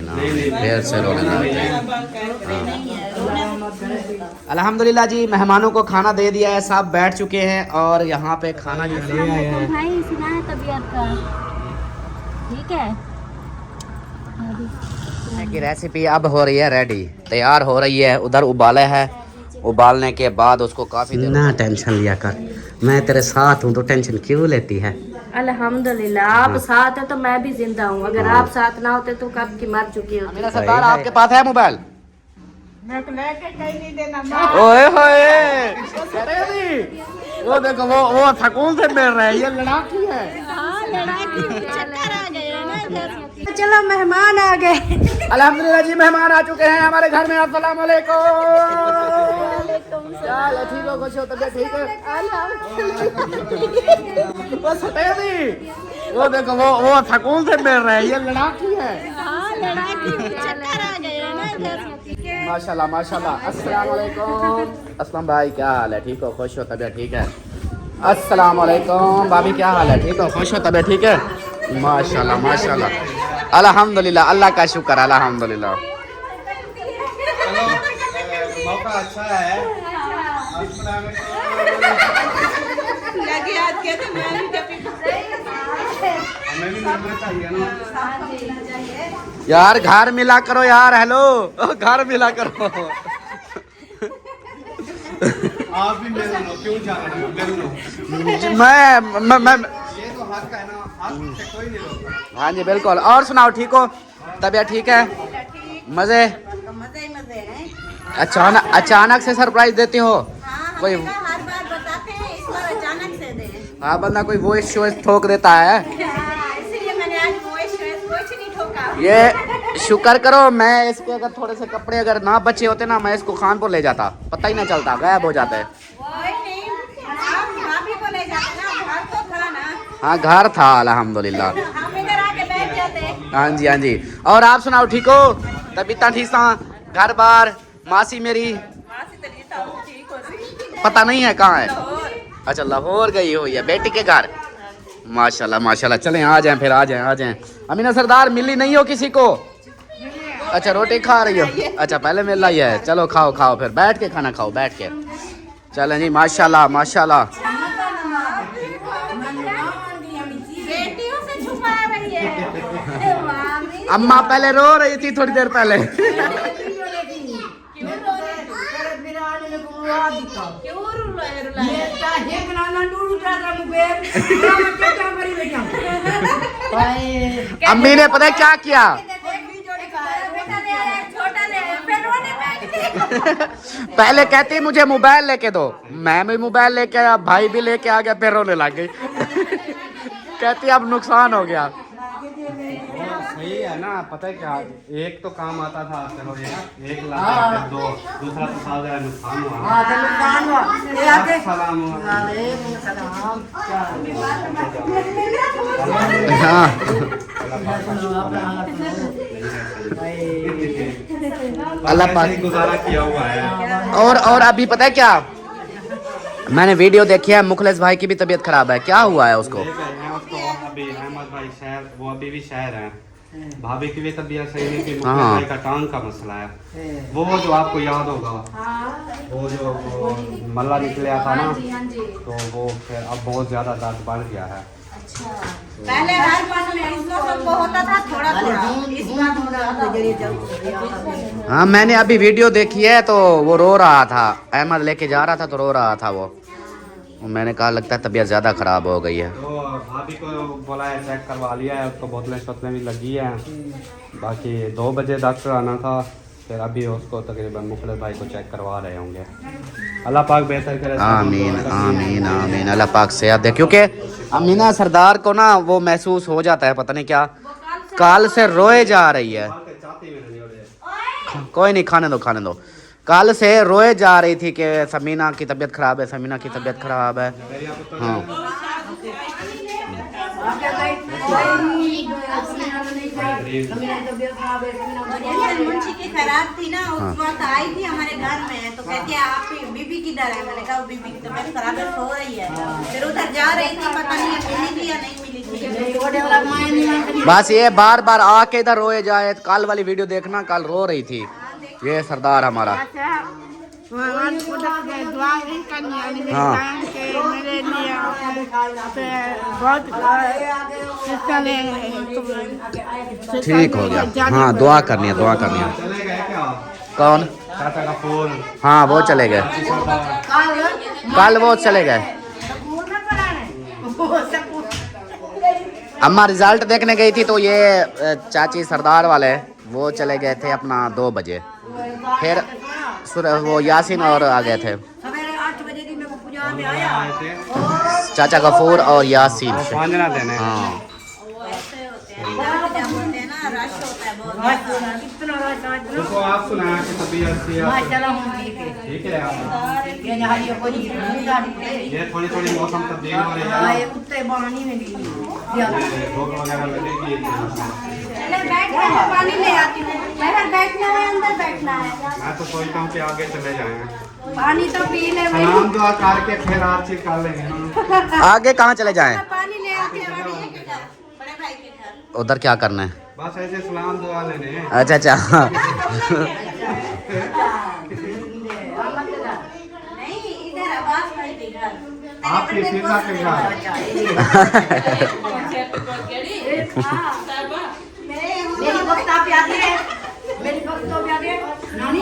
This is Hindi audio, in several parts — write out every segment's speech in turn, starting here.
आमीन फिर से रोने लगते हैं। अल्हम्दुलिल्लाह जी, मेहमानों को खाना दे दिया है, सब बैठ चुके हैं और यहाँ पे खाना जो ले आए हैं। भाई सुना है तबीयत का ठीक है। की रेसिपी अब हो रही है रेडी, तैयार हो रही है। उधर उबाले है, उबालने के बाद उसको काफ़ी देर ना टेंशन लिया कर, मैं तेरे साथ हूँ तो टेंशन क्यों लेती है। अल्हम्दुलिल्लाह आप साथ हैं तो मैं भी जिंदा हूँ, अगर आप साथ ना होते तो कब की मर चुकी होती। मेरा सरदार आपके पास है मोबाइल? मैं तो लेके कहीं नहीं देना। ओए होए, वो देखो वो सकून से मिल रहे हैं, ये लड़ाकी है। चक्कर आ गए ना। चलो मेहमान आ गए। अल्हम्दुलिल्लाह जी, मेहमान आ चुके हैं हमारे घर में। अस्सलाम वालेकुम। चलो ठीक हो, खुश हो, तबीयत ठीक है? वो सतेदी, वो देखो वो सकून से मिल रहे हैं, ये लड़ाकी है। चक्कर आ गए ना। माशाल्लाह माशाल्लाह। अस्सलाम वालेकुम। असलम भाई क्या हाल है, ठीक हो, खुश हो, तबीयत ठीक है? अस्सलाम वालेकुम भाभी, क्या हाल है, ठीक हो, खुश हो, तबीयत ठीक है? माशाल्लाह माशाल्लाह, अल्हम्दुलिल्लाह, अल्लाह का शुक्र, अल्हम्दुलिल्लाह। मौका अच्छा है। लगे आज के तो मैं भी हमें भी नंबर चाहिए ना। यार घर मिला करो यार, हेलो घर मिला करो। आप भी मेरे लो, क्यों जा रहे हो? मेरे लो। मैं ये तो हक है ना, हक से कोई नहीं रोकता। हाँ जी बिल्कुल। और सुनाओ, ठीक हो, तबीयत ठीक है? मजे मजे ही मजे हैं। अचानक से सरप्राइज देती हो कोई? हर बार बताते हैं, इस बार अचानक से दे। हाँ, बंदा कोई वॉइस शोइस ठोक देता है। इसलिए मैंने आज वॉइस कुछ नहीं ठोका। ये शुक्र करो, मैं इसके अगर थोड़े से कपड़े अगर ना बचे होते ना, मैं इसको खानपुर ले जाता, पता ही ना चलता, गायब हो जाते। कोई नहीं, आप भाभी को ले जाते ना, घर तो था ना। हाँ घर था अल्हम्दुलिल्लाह। हम इधर आके बैठ जाते। हाँ जी हाँ जी। और आप सुनाओ, ठीक हो, तबीयत ठीक था, घर बार? मासी मेरी पता नहीं है कहाँ है। अच्छा लाहौर गई हुई है बेटी के घर। माशाल्लाह माशाल्लाह। चलें आ जाएं, फिर आ जाएं। अमीना सरदार मिली नहीं हो किसी को? अच्छा रोटी खा रही हो? अच्छा पहले मिल रही है, चलो खाओ खाओ, फिर बैठ के खाना खाओ, बैठ के। चलें जी, माशाल्लाह माशाल्लाह। बेटियों से छुपा रही है। अम्मा पहले रो रही थी थोड़ी देर पहले। अम्मी ने पता है क्या किया? पहले कहती मुझे मोबाइल लेके दो, मैं भी मोबाइल लेके आया, भाई भी लेके आ गया, फिर रोने लग गई। कहती अब नुकसान हो गया। सही है ना, पता है क्या, एक तो काम आता था, चलो एक लाख दो, दूसरा तो साल का नुकसान हुआ। सलाम हाँ अल्लाह पाक गुजारा किया हुआ है। और अभी पता है क्या, मैंने वीडियो देखी है, मुखलिस भाई की भी तबीयत खराब है, क्या हुआ है उसको? उसको अभी अहमद भाई शहर, वो अभी भी शहर है। भाभी की भी तबीयत सही नहीं थी, मुखलिस भाई का टांग का मसला है। वो जो आपको याद होगा, वो जो मल्ला निकला था ना, तो वो फिर अब बहुत ज्यादा दर्द बढ़ गया है। पहले हर पास में इसको सबको होता था थोड़ा थोड़ा, इस बार हाँ मैंने अभी वीडियो देखी है, तो वो रो रहा था, अहमद लेके जा रहा था तो रो रहा था वो। मैंने कहा लगता है तबीयत ज़्यादा ख़राब हो गई है। तो भाभी को बोला है, चेक करवा लिया है, उसको बोतलें शोतलें भी लगी हैं। बाकी 2 बजे डॉक्टर आना था, फिर अभी उसको तकरीबन मुखलिस भाई को चेक करवा रहे होंगे। अल्लाह पाक बेहतर करे। आमीन आमीन आमीन, अल्लाह पाक सेहत दे। क्योंकि अमीना सरदार को ना वो महसूस हो जाता है, पता नहीं क्या, काल से रोए जा रही है। कोई नहीं, खाने दो। कल से रोए जा रही थी कि समीना की तबीयत खराब है, समीना की तबीयत खराब है। हाँ और मुंशी की खराब थी ना, उस वक्त आई थी हमारे घर में, तो कहती है आपकी बीबी किधर है? मैंने कहा बीबी की तबीयत खराब है, सो रही है। फिर उधर जा रही थी, पता नहीं मिली थी या नहीं मिली थी। बस ये बार बार आके इधर रोए जाए। कल वाली वीडियो देखना, कल रो रही थी ये सरदार हमारा। हाँ ठीक हो गया। हाँ दुआ करनी है, दुआ करनी है। चले गए क्या? कौन? चाचा का फोन। हाँ वो चले गए, कल वो चले गए। अम्मा रिजल्ट देखने गई थी तो ये चाची सरदार वाले वो चले गए थे अपना 2 बजे। फिर वो यासीन और आ गए थे, आए थे चाचा गफूर और यासीन। वो पांजना देने। हाँ उसको आप सुनाया कि तबीयत ठीक है आप? ये थोड़ी थोड़ी मौसम तब्दील हो रही है, भूख वगैरह लगेगी। पानी ले आती हूँ, बाहर बैठना है अंदर बैठना है। मैं तो सोचता हूँ कि आगे चले जाएं, पानी तो पी ले। सलाम दुआ करके फिर आप चीज कर लेंगे ना। आगे कहाँ चले जाएं? पानी ले आती हूँ बड़े भाई के घर। उधर क्या करना है? बस ऐसे सलाम दुआ लेने। अच्छा अच्छा नहीं इधर अब्बास भाई के घर, आपकी सीता के घर। मेरी वक्त आप याद है, मेरी वक्त तो याद है नानी।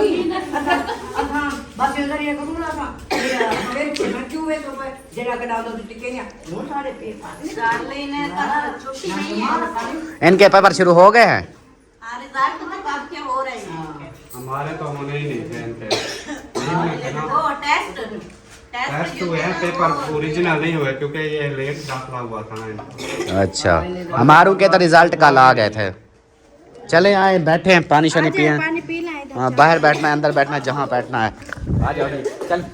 बस इधर ये करूँ ना मेरे बच्चों में तो जरा के डाल दो टिके ना वो सारे पेपर डाल लेने का छुट्टी नहीं है। इनके पेपर शुरू हो गए हैं? रिजल्ट तो कब के हो रहे हैं? हमारे तो होने ही नहीं थे इनके, नहीं होने थे ना। वो टेस्ट टेस्ट हुए हैं, पेपर ओरिजिनल नहीं हुए क्योंकि ये लेट दाखिला हुआ था ना इनका। अच्छा हमारू के तो रिजल्ट कल आ गए थे। चले आए बैठे हैं, पानी शानी पिए। हाँ बाहर बैठना है, अंदर बैठना है, जहाँ बैठना है। आ जाओ चल।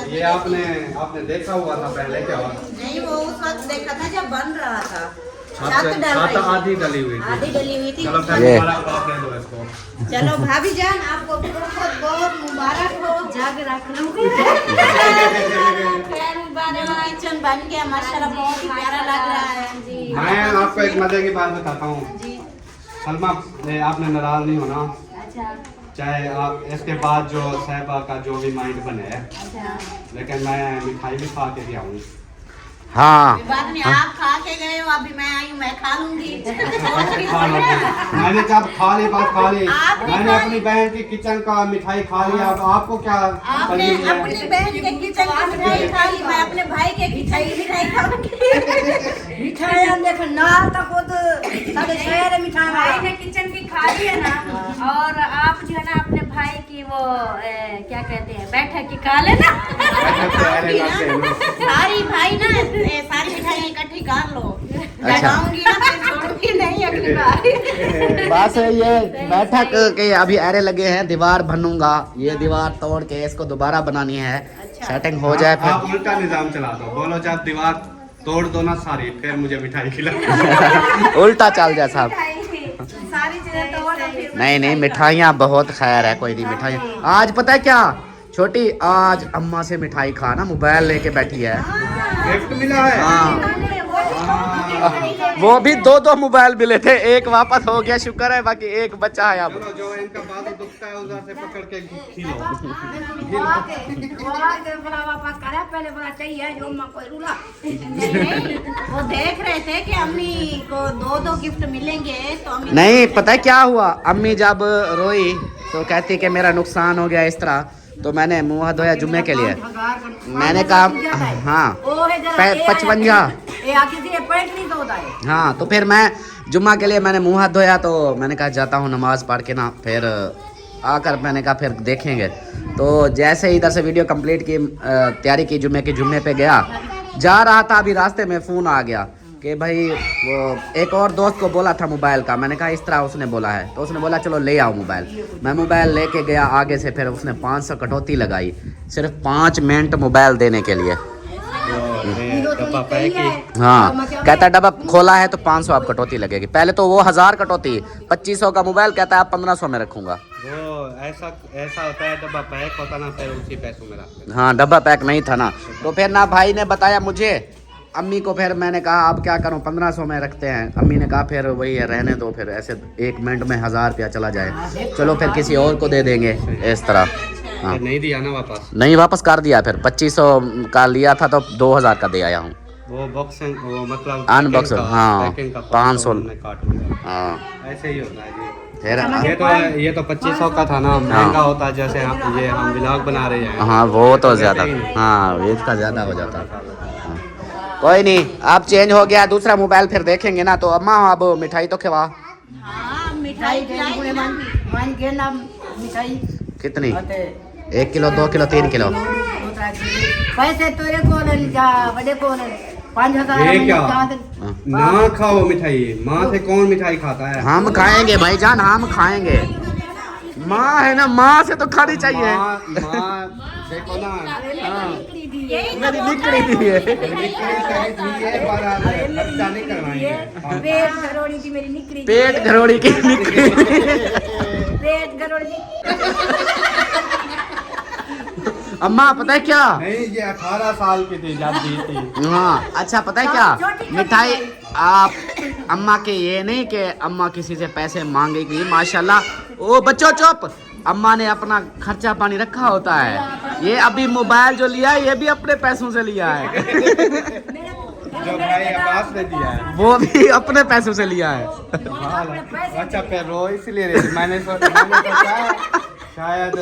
ये आपने देखा हुआ था पहले क्या? नहीं वो उस वक्त देखा था जब बन रहा था, छत आधी डली हुई थी। आधी डली हुई थी। चलो फिर ये। मुबारक दे दो इसको। चलो भाभी जान आपको बहुत बहुत मुबारक हो, जाके रख लो। खैर मुबारक, किचन बन गया माशाल्लाह, बहुत ही प्यारा लग रहा है। मैं आपको एक मजे की बात बताता हूँ सलमा, आपने नाराज नहीं होना। चाहे आप इसके बाद जो साहिबा का जो भी माइंड बने, लेकिन मैं मिठाई भी खा के आऊँ। हाँ बाद में आप खा के गए हो, अभी मैं आई हूँ, मैं खा लूंगी। मैंने जब खा ली बात खा ली, आपने मैंने खा अपनी बहन की किचन का मिठाई खा लिया। अब आपको क्या आपने तकलीफ है? अपनी बहन के किचन की मिठाई खा ली, मैं अपने भाई के किचन की मिठाई खाऊंगी। मिठाई देखो ना तो खुद सारे शहर मिठाई भाई ने किचन की खा ली है ना, और आप जो है ना अपने भाई की वो क्या कहते हैं बैठक की खा लेना। सारी भाई ना सारी मिठाई इकट्ठी कर लो। लगाऊंगी ना फिर छोड़ूंगी नहीं अगली बार। बस ये बैठक के अभी एरे लगे हैं, दीवार बनूंगा, ये दीवार तोड़ के इसको दोबारा बनानी है। सेटिंग हो जाए आप फिर उल्टा निजाम चला दो, बोलो जब दीवार तोड़ दो ना सारी, फिर मुझे मिठाई खिला। उल्टा चल जाए साहब। सारी चीजें तोड़ दो फिर नहीं नहीं मिठाइयाँ बहुत खैर है, कोई नहीं मिठाइयाँ। आज पता है क्या छोटी, आज अम्मा से मिठाई खाना मोबाइल लेके बैठी है। गिफ्ट मिला है। हाँ वो भी 2 मोबाइल मिले थे, एक वापस हो गया शुक्र है, बाकी एक बचा है अब। चलो जो इनका बाजू दुखता है उधर से पकड़ के खिलो। वो देख रहे थे कि अम्मी को 2 गिफ्ट मिलेंगे तो अम्मी नहीं पता है क्या हुआ, अम्मी जब रोई तो कहती कि मेरा नुकसान हो गया इस तरह, तो मैंने मुँह हाथ धोया जुम्मे के लिए। मैंने कहा हाँ 55। हाँ तो फिर मैं जुम्मा के लिए मैंने मुँह हाथ धोया, तो मैंने कहा जाता हूँ नमाज पढ़ के ना, फिर आकर मैंने कहा फिर देखेंगे। तो जैसे ही इधर से वीडियो कंप्लीट की, तैयारी की, जुम्मे पे गया, जा रहा था, अभी रास्ते में फ़ोन आ गया कि भाई वो एक और दोस्त को बोला था मोबाइल का। मैंने कहा इस तरह उसने बोला है, तो उसने बोला चलो ले आओ मोबाइल। मैं मोबाइल लेके गया आगे से, फिर उसने 500 कटौती लगाई सिर्फ 5 मिनट मोबाइल देने के लिए। डब्बा पैक ही। हाँ कहता है डब्बा खोला है तो 500 आप कटौती लगेगी। पहले तो वो 1000 कटौती, 2500 का मोबाइल कहता है आप 1500 में रखूंगा। वो ऐसा होता है, डब्बा पैक होता ना, फिर उसी पैसों में रखते। हाँ डब्बा पैक नहीं था ना, तो फिर ना भाई ने बताया मुझे, अम्मी को फिर मैंने कहा अब क्या करूं, 1500 में रखते हैं। अम्मी ने कहा फिर वही है, रहने दो, फिर ऐसे 1 मिनट में 1000 रुपया चला जाए, चलो फिर किसी और को दे देंगे इस तरह। हाँ नहीं दिया ना वापस, नहीं वापस कर दिया, फिर 2500 का लिया था तो 2000 का दे आया हूँ। वो बॉक्सिंग, वो मतलब अनबॉक्स, हाँ 500। हाँ ऐसे ही होता है जी। फिर ये तो 2500 का था ना, महंगा होता है, जैसे हम व्लॉग बना रहे हैं। हाँ वो तो ज्यादा, हाँ वेट का ज्यादा हो जाता। हाँ। कोई नहीं, अब चेंज हो गया, दूसरा मोबाइल फिर देखेंगे ना। तो अम्मा अब मिठाई तो खिला। हाँ मिठाई मान के ना, मिठाई कितनी? 1 किलो, 2 किलो, 3 किलो? पैसे तेरे को जा, बड़े को 5000। ये क्या ना खाओ मिठाई, माँ से कौन मिठाई खाता है? हम खाएंगे भाईजान, हम खाएंगे। माँ है ना, माँ से तो खानी चाहिए। माँ देखो ना, मेरी निकली थी ये। खर्चा नहीं करवाएंगे। पेट घरोड़ी की मेरी निकली, पेट घरोड़ी की निकली। पेट घरोड़ी। अम्मा पता है क्या? नहीं, ये 18 साल की थी जब दी थी। हाँ अच्छा पता है क्या, मिठाई आप अम्मा के ये नहीं कि अम्मा किसी से पैसे मांगेगी, माशाल्लाह। ओ बच्चों चुप, अम्मा ने अपना खर्चा पानी रखा होता है। ये अभी मोबाइल जो लिया है ये भी अपने पैसों से लिया है। जो भाई अब्बास ने दिया है वो भी अपने पैसों से लिया है। अच्छा फिर रो इसलिए रही। मैंने सोचा शायद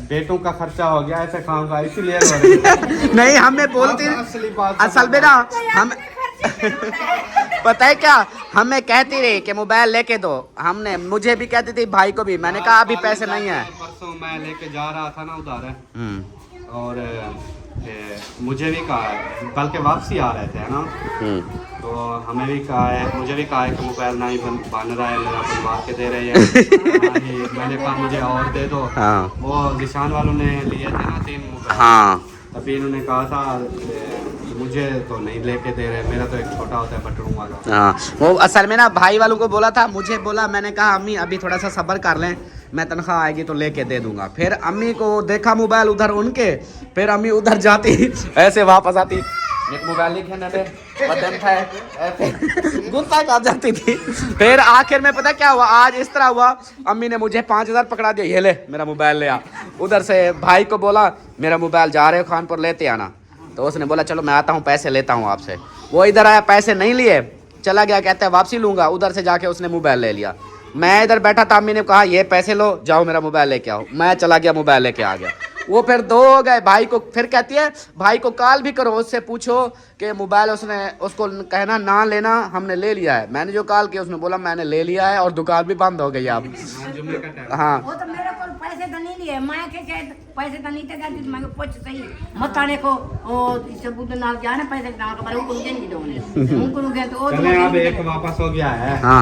बेटों का खर्चा हो गया, ऐसे खाऊंगा इसलिए रो रही। नहीं हमें बोलती, असली बात असल में ना हम पता है क्या, हमें कहती रही कि मोबाइल लेके दो। हमने, मुझे भी कहती थी, भाई को भी। मैंने कहा अभी पैसे नहीं है। परसों मैं लेके जा रहा था ना उधर, और मुझे भी कहा, कल के वापसी आ रहे थे ना, तो हमें भी कहा है, मुझे भी कहा है कि मोबाइल ना ही बन रहा है, मेरा बनवा के दे रहे हैं। मैंने कहा मुझे और दे दो। हाँ। वो निशान वालों ने लिए थे ना 3 मोबाइल। हाँ तभी इन्होंने कहा था मुझे तो नहीं लेके दे रहे, मेरा तो एक छोटा होता है बटन वाला। हाँ वो असल में ना भाई वालों को बोला था, मुझे बोला, मैंने कहा अम्मी अभी थोड़ा सा सब्र कर लें, मैं तनख्वाह आएगी तो लेके दे दूंगा। फिर अम्मी को देखा मोबाइल उधर उनके, फिर अम्मी उधर जाती, ऐसे वापस आती, एक मोबाइल नहीं खेलने दे, बदन था ऐसे गुस्सा कर जाती थी। फिर आखिर में पता क्या हुआ, आज इस तरह हुआ, अम्मी ने मुझे 5000 पकड़ा दिया, ये ले मेरा मोबाइल ले आ। उधर से भाई को बोला मेरा मोबाइल जा रहे हो खानपुर लेते आना, तो उसने बोला चलो मैं आता हूँ, पैसे लेता हूँ आपसे। वो इधर आया, पैसे नहीं लिए, चला गया, कहता है वापसी लूंगा। उधर से जाके उसने मोबाइल ले लिया। मैं इधर बैठा था, अम्मी ने कहा ये पैसे लो, जाओ मेरा मोबाइल लेके आओ। मैं चला गया, मोबाइल लेके आ गया। वो फिर 2 हो गए। भाई को फिर कहती है भाई को कॉल भी करो, उससे पूछो कि मोबाइल उसने, उसको कहना ना लेना, हमने ले लिया है। मैंने जो कॉल किया उसने बोला मैंने ले लिया है और दुकान भी बंद हो गई अब। हाँ वो तो मेरे को पैसे तो नहीं लिए, मैं के पैसे तो नहीं थे, मैं पूछ सही मत आने को ओ सबूत नाल जाने पैसे ना को पर उनको नहीं दोने उनको गए तो चले अब एक वापस हो गया है। हाँ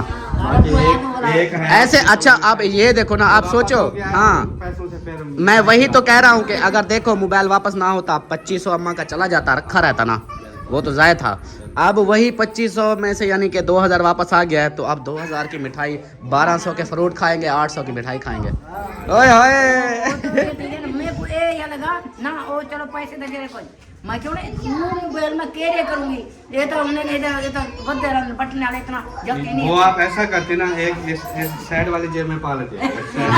एक है ऐसे। अच्छा अब ये देखो ना, आप सोचो, हाँ पैसों से फिर मैं वही तो कह रहा हूँ कि अगर देखो मोबाइल वापस ना होता, 2500 अम्मा का चला जाता, रखा रहता ना, वो तो जायद था। अब वही 2500 में से यानी कि 2000 वापस आ गया है, तो अब 2000 की मिठाई, 1200 के फ्रूट खाएंगे, 800 की मिठाई खाएंगे। ओए होए मैं लगा ना ओ चलो पैसे दे दे कोई मैं क्यों मोबाइल में केरे करूंगी, ये तो हमने ये तो बदे बटन वाले इतना जल्दी नहीं। वो आप ऐसा करते ना, एक इस साइड वाली जेब में पा लेते।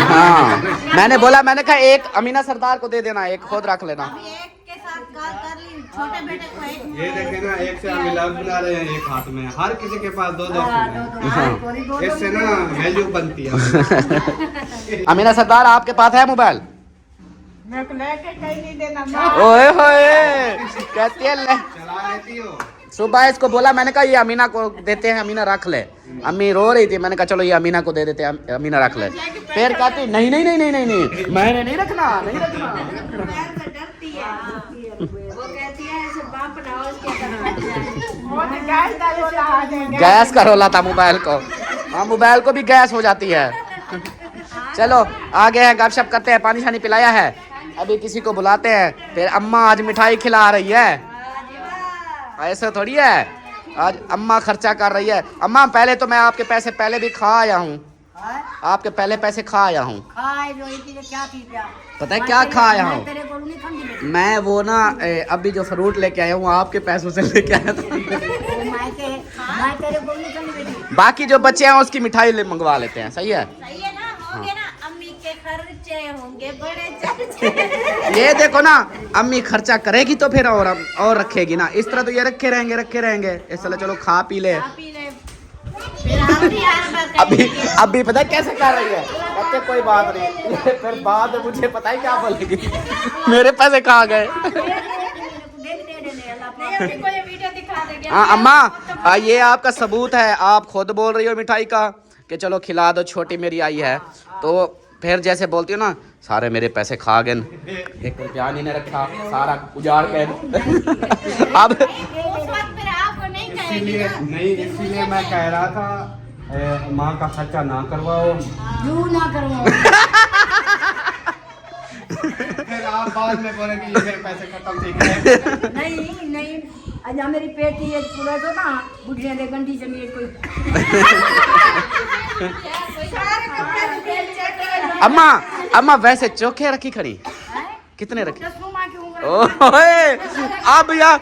हाँ मैंने बोला, मैंने कहा एक अमीना सरदार को दे देना, एक खुद रख लेना। एक के साथ कॉल कर ली, छोटे बेटे को एक। ये देखे ना, एक से हम व्लॉग बना रहे हैं, एक हाथ में, हर किसी के पास 2-2 फोन है। इससे ना वैल्यू बनती है। अमीना सरदार आपके पास है मोबाइल? मैं को लेके कहीं नहीं देना। ओए होए कहती है ले। चला लेती हो। सुबह इसको बोला, मैंने कहा ये अमीना को देते हैं, अमीना रख ले। अम्मी रो रही थी, मैंने कहा चलो ये अमीना को दे देते हैं, अमीना रख ले। फिर कहती नहीं नहीं नहीं नहीं नहीं नहीं मैंने नहीं रखना, नहीं रखना। डरती है वो, कहती है ऐसे बाप बनाओ इसके। गैस का रोला था मोबाइल को। हाँ मोबाइल को भी गैस हो जाती है। चलो आगे हैं, गपशप करते हैं, पानी शानी पिलाया है, अभी किसी को बुलाते हैं। फिर अम्मा आज मिठाई खिला रही है। ऐसा थोड़ी है। आज अम्मा खर्चा कर रही है। अम्मा पहले तो मैं आपके पैसे पहले भी खा आया हूँ, आपके पहले पैसे खा आया हूँ। पता है क्या खा आया हूँ मैं? वो ना अभी जो फ्रूट लेके आया हूँ आपके पैसों से लेके आया था। बाकी जो बच्चे हैं उसकी मिठाई मंगवा लेते हैं। सही है, सही है ना, होंगे ना अम्मी के खर्चे होंगे बड़े चर्चे। ये देखो ना, अम्मी खर्चा करेगी तो फिर और रखेगी ना। इस तरह तो ये रखे रहेंगे। इसलिए चलो खा पी ले। अभी पता है कैसे कर रही है? कहते कोई बात नहीं, फिर बाद में मुझे पता है क्या बोलेगी, मेरे पैसे कहाँ गए। हाँ अम्मा, ये आपका सबूत है। आप खुद बोल रही हो मिठाई का कि चलो खिला दो, छोटी मेरी आई है, तो फिर जैसे बोलती हो ना सारे मेरे पैसे खा गए, 1 रुपया नहीं रखा, सारा उजाड़ के। अब इसीलिए मैं कह रहा था माँ का खर्चा ना करवाओ। क्यों ना करवाओ? फिर आप बाद में बोलेंगे ये मेरे पैसे खत्म ठीक है। नहीं अजा मेरी पेटी है पूरा तो ना बुढ़िया दे गंडी जमी कोई। अम्मा वैसे चोखे रखी खड़ी कितने रखे? ओए अब यार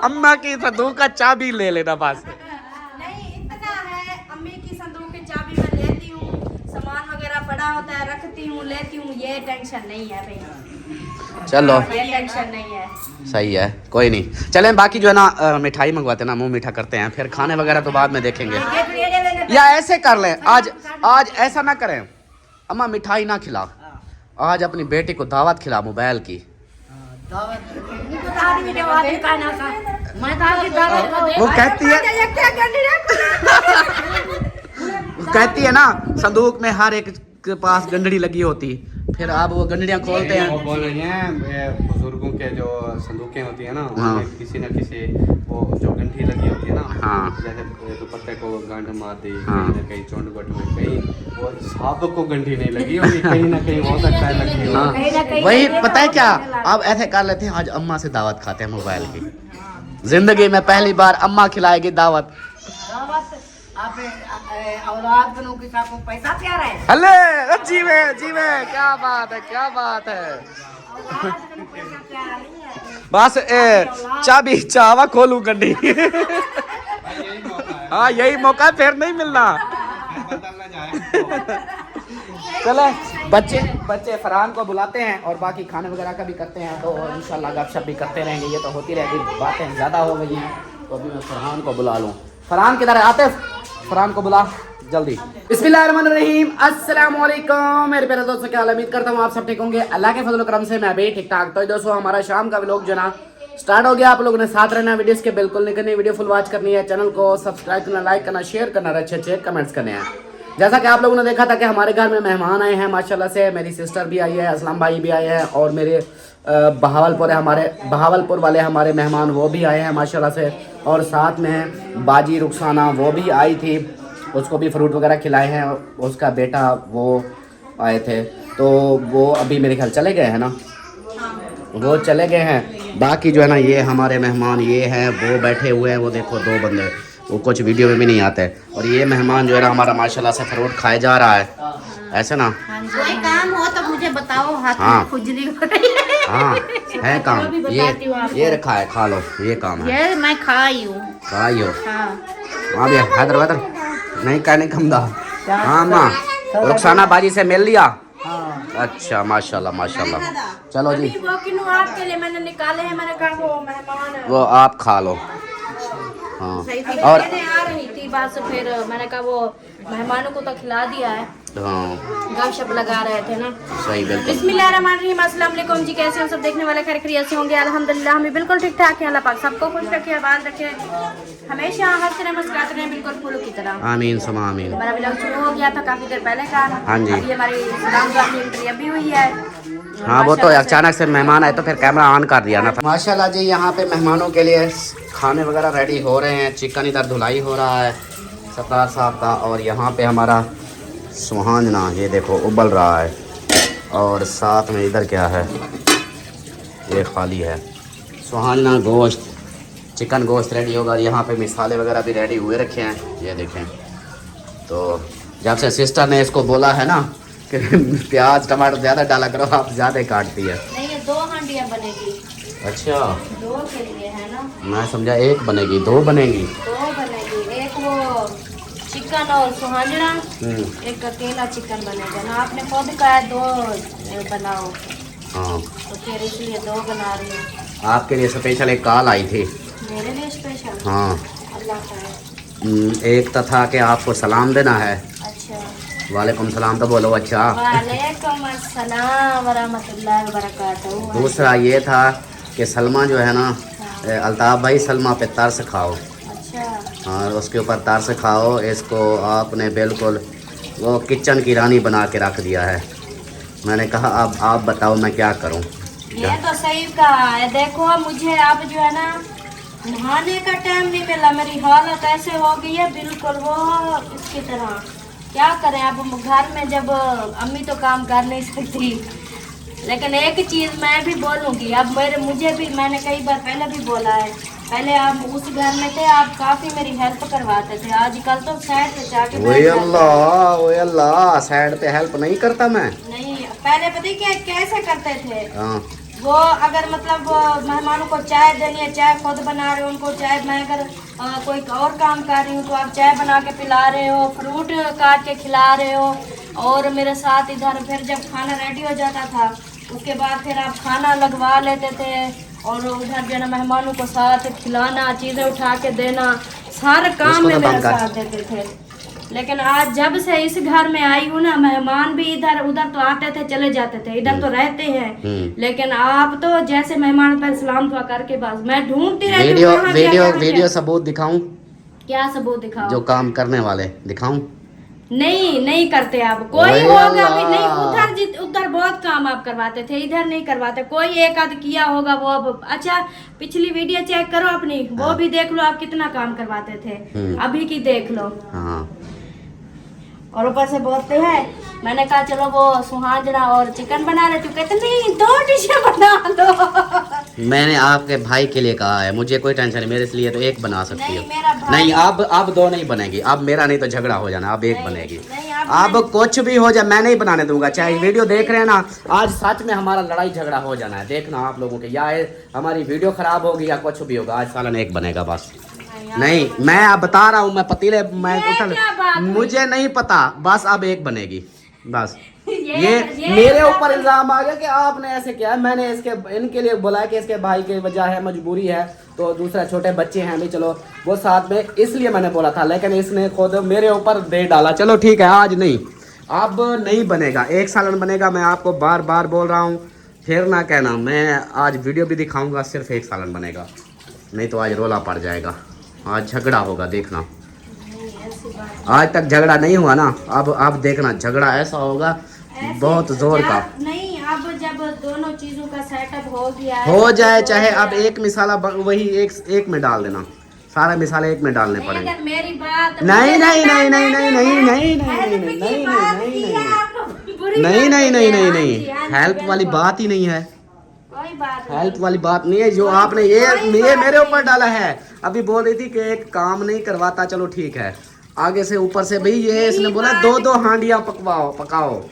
अम्मा की संदूक का चाबी ले लेना बस। नहीं इतना है, अम्मी की संदूक की चाबी मैं लेती हूँ, सामान वगैरह पड़ा होता है रखती हूँ, लेती हूँ, ये टेंशन नहीं है भैया। चलो ये टेंशन नहीं है। सही है, कोई नहीं। चलें बाकी जो है ना मिठाई मंगवाते हैं ना, मुंह मीठा करते हैं, फिर खाने वगैरह तो बाद में देखेंगे। या ऐसे कर लें, आज ऐसा ना करें अम्मा, मिठाई ना खिला, आज अपनी बेटी को दावत खिला मोबाइल की। वो कहती है ना संदूक में हर एक के पास गंडड़ी लगी होती, फिर आप वो गंडड़ियाँ खोलते हैं। वो बोल रही हैं बुजुर्गों के जो संदूकें होती है ना, हाँ। किसी न किसी वो जो गंठी लगी होती है ना, हाँ। जैसे दुपट्टे को गांठ मार दी, हाँ। कहीं न कहीं चोंड में, कहीं वो सब को गंठी नहीं लगी होगी, कहीं ना कहीं हो सकता है लगी हो। हाँ। वही पता है क्या, आप ऐसे कर लेते हैं, आज अम्मा से दावत खाते हैं मोबाइल की। जिंदगी में पहली बार अम्मा खिलाएगी दावत। औलाद बनों के साथ पैसा प्यारा है। अले जीवे क्या बात है। बस चाबी चावा खोलू गड्डी। हाँ यही मौका है, फिर नहीं मिलना। चलो बच्चे फरहान को बुलाते हैं और बाकी खाने वगैरह का भी करते हैं, तो इंशाल्लाह गपशप भी करते रहेंगे। ये तो होती रहेगी, बातें ज़्यादा हो गई हैं, तो अभी मैं फरहान को बुला लूँ। फरहान किधर है? आतिफ, फरहान को बुला जल्दी। बिस्मिल्लाहिर्रहमानिर्रहीम, अस्सलाम वालेकुम मेरे प्यारे दोस्तों, क्या हाल है? उम्मीद करता हूँ आप सब ठीक होंगे। अल्लाह के फजल करम से मैं भी ठीक ठाक। तो दोस्तों हमारा शाम का व्लॉग जो ना स्टार्ट हो गया। आप लोगों ने साथ रहना, वीडियोस के बिल्कुल नहीं करनी, वीडियो फुल वॉच करनी है, चैनल को सब्सक्राइब करना, लाइक करना, शेयर करना, अच्छे कमेंट्स करने हैं। जैसा कि आप लोगों ने देखा था कि हमारे घर में मेहमान आए हैं माशाल्लाह से। मेरी सिस्टर भी आई है, असलम भाई भी आए हैं, और मेरे बहावलपुर वाले हमारे मेहमान वो भी आए हैं माशाल्लाह से, और साथ में बाजी रुखसाना वो भी आई थी, उसको भी फ्रूट वगैरह खिलाए हैं। उसका बेटा वो आए थे, तो वो अभी मेरे ख्याल चले गए हैं ना, वो चले गए हैं। बाकी जो है ना ये हमारे मेहमान ये हैं, वो बैठे हुए हैं, वो देखो 2 बंदे, वो कुछ वीडियो में भी नहीं आते। और ये मेहमान जो है ना हमारा माशाल्लाह से फ्रूट खाए जा रहा है, ऐसे ना। कोई काम हो तो मुझे बताओ, हाथ हाँ। में खुजली हो रही है। हाँ है काम, ये रखा है, खा लो, ये काम है। ये मैं खाई हूँ। खाई हो? हाँ। वहाँ भी हैदर नहीं कहने कमदा। हाँ माँ, रुखसाना बाजी से मिल लिया? अच्छा माशाल्लाह। चलो जी, वो किन्नू आपके लिए मैंने निकाले हैं, मैंने कहा वो मेहमान है। वो आप खा लो। हाँ और आ रही थी बस, फिर मैंने कहा वो मेहमानों को तो खिला दिया है। हाँ गपशप लगा रहे थे ना। सही, बिल्कुल। बिस्मिल्लाहिर्रहमानिर्रहीम, अस्सलाम वालेकुम जी। कैसे हैं सब देखने वाले? खैर खैरियत से होंगे अल्हम्दुलिल्लाह, हम भी बिल्कुल ठीक ठाक हैं। अल्लाह पाक सबको खुश रखे, आबाद रखे, हमेशा हंसते रहे, मुस्कुराते रहे, बिल्कुल फूलों की तरह। आमीन सुमा आमीन। हमारा व्लॉग शुरू हो गया था काफी देर पहले का। हाँ जी। अभी हमारी सलाम दुआ की एंट्री अभी हुई है। हाँ वो तो अचानक से मेहमान आए तो फिर कैमरा ऑन कर दिया ना। माशाल्लाह जी, यहाँ पे मेहमानों के लिए खाने वगैरह रेडी हो रहे हैं। चिकन इधर धुलाई हो रहा है सरदार साहब का, और यहाँ पे हमारा सुहाजना ये देखो उबल रहा है, और साथ में इधर क्या है, ये खाली है सुहाजना गोश्त चिकन गोश्त रेडी होगा। यहाँ पे मसाले वगैरह भी रेडी हुए रखे हैं, ये देखें। तो जब से सिस्टर ने इसको बोला है ना कि प्याज टमाटर ज़्यादा डाला करो, आप ज़्यादा काटती है। नहीं, ये 2 हांडियाँ बनेगी। अच्छा, 2 के लिए है ना। मैं समझा 1 बनेगी, 2 बनेगी। 2 बनेगी, एक वो चिकन और सुहांजना, एक अकेला चिकन बनेगा ना। आपने खुद कहा है 2 बनाओ, हाँ, तो फिर इसलिए 2 बना रही हूँ। आपके लिए स्पेशल एक कॉल आई थी। मेरे लिए स्पेशल? हाँ, अल्लाह का। एक तो था कि आपको सलाम देना है। अच्छा, वालेकुम सलाम तो बोलो। अच्छा, वालेकुम अस्सलाम वरहमतुल्लाहि वबरकातुहू। दूसरा ये था कि सलमा जो है ना, अल्ताफ़ भाई सलमा पे तरस खाओ। अच्छा, और उसके ऊपर तरस खाओ। इसको आपने बिल्कुल वो किचन की रानी बना के रख दिया है। मैंने कहा अब आप बताओ मैं क्या करूं। ये तो सही कहा है। देखो मुझे अब जो है ना नहाने का टाइम नहीं मिला, मेरी हालत ऐसे हो गई है बिल्कुल वो इसकी तरह। क्या करें अब, घर में जब अम्मी तो काम कर नहीं सकती, लेकिन एक चीज़ मैं भी बोलूँगी। अब मुझे भी, मैंने कई बार पहले भी बोला है, पहले आप उस घर में थे, आप काफ़ी मेरी हेल्प करवाते थे। आजकल तो साइड पे जाके वही अल्लाह साइड पे हेल्प नहीं करता मैं। नहीं, पहले पता है क्या कैसे करते थे? हाँ, वो अगर मतलब मेहमानों को चाय देनी है, चाय खुद बना रहे हो उनको चाय, मैं अगर कोई और काम कर रही हूँ तो आप चाय बना के पिला रहे हो, फ्रूट काट के खिला रहे हो, और मेरे साथ इधर फिर जब खाना रेडी हो जाता था उसके बाद फिर आप खाना लगवा लेते थे, और उधर जो है ना मेहमानों को साथ खिलाना, चीज़ें उठा के देना, सारे काम में मेरे साथ देते थे। लेकिन आज जब से इस घर में आई हूँ ना, मेहमान भी इधर उधर तो आते थे चले जाते थे, इधर तो रहते हैं, लेकिन आप तो जैसे मेहमान पर सलाम दुआ करके बस मैं ढूंढती रहती हूँ। वीडियो सबूत दिखाऊं? क्या सबूत दिखाओ? जो काम करने वाले दिखाऊं? नहीं करते आप। कोई होगा भी नहीं, उधर बहुत काम आप करवाते थे, इधर नहीं करवाते। कोई एक आध किया होगा वो अब। अच्छा, पिछली वीडियो चेक करो अपनी, वो भी देख लो आप कितना काम करवाते थे, अभी की देख लो। हाँ, और ऊपर से बोलते हैं, मैंने कहा चलो वो सुहांजना और चिकन बना रहे, तू कहते नहीं 2 डिशें बना लो। मैंने आपके भाई के लिए कहा है, मुझे कोई टेंशन नहीं, मेरे लिए तो 1 बना सकती हो। मेरा भाई नहीं, अब 2 नहीं बनेगी, अब मेरा नहीं तो झगड़ा हो जाना, अब 1 बनेगी। नहीं, अब कुछ भी हो जाए मैं नहीं बनाने दूंगा। चाहे वीडियो देख रहे हैं ना, आज सच में हमारा लड़ाई झगड़ा हो जाना है, देखना आप लोगों के, या हमारी वीडियो खराब होगी या कुछ भी होगा, आज सालन 1 बनेगा बस। नहीं, मैं अब बता रहा हूँ, मैं पतीले मैं उठल, मुझे नहीं पता, बस अब 1 बनेगी बस। ये मेरे ऊपर इल्जाम आ गया कि आपने ऐसे किया। मैंने इनके लिए बोला कि इसके भाई की वजह है, मजबूरी है, तो दूसरा छोटे बच्चे हैं भी, चलो वो साथ में, इसलिए मैंने बोला था, लेकिन इसने खुद मेरे ऊपर दे डाला। चलो ठीक है, आज नहीं, अब नहीं बनेगा, 1 सालन बनेगा। मैं आपको बार बार बोल रहा हूँ, फिर ना कहना। मैं आज वीडियो भी दिखाऊंगा, सिर्फ 1 सालन बनेगा, नहीं तो आज रोला पड़ जाएगा, आज झगड़ा होगा, देखना। आज तक झगड़ा नहीं हुआ ना, अब देखना झगड़ा ऐसा होगा बहुत जोर का। नहीं, अब जब दोनों चीजों का सेटअप हो गया हो जाए, चाहे अब 1 मिसाला वही एक में डाल देना, सारा मिसाले 1 में डालने पड़ेंगे। मेरी बात नहीं, हेल्प वाली बात ही नहीं है, कोई बात हेल्प वाली बात नहीं है। जो आपने ये मेरे ऊपर डाला है, अभी बोल रही थी कि एक काम नहीं करवाता, चलो ठीक है, आगे से ऊपर से भाई ये इसने बोला 2 हांडियां पकाओ।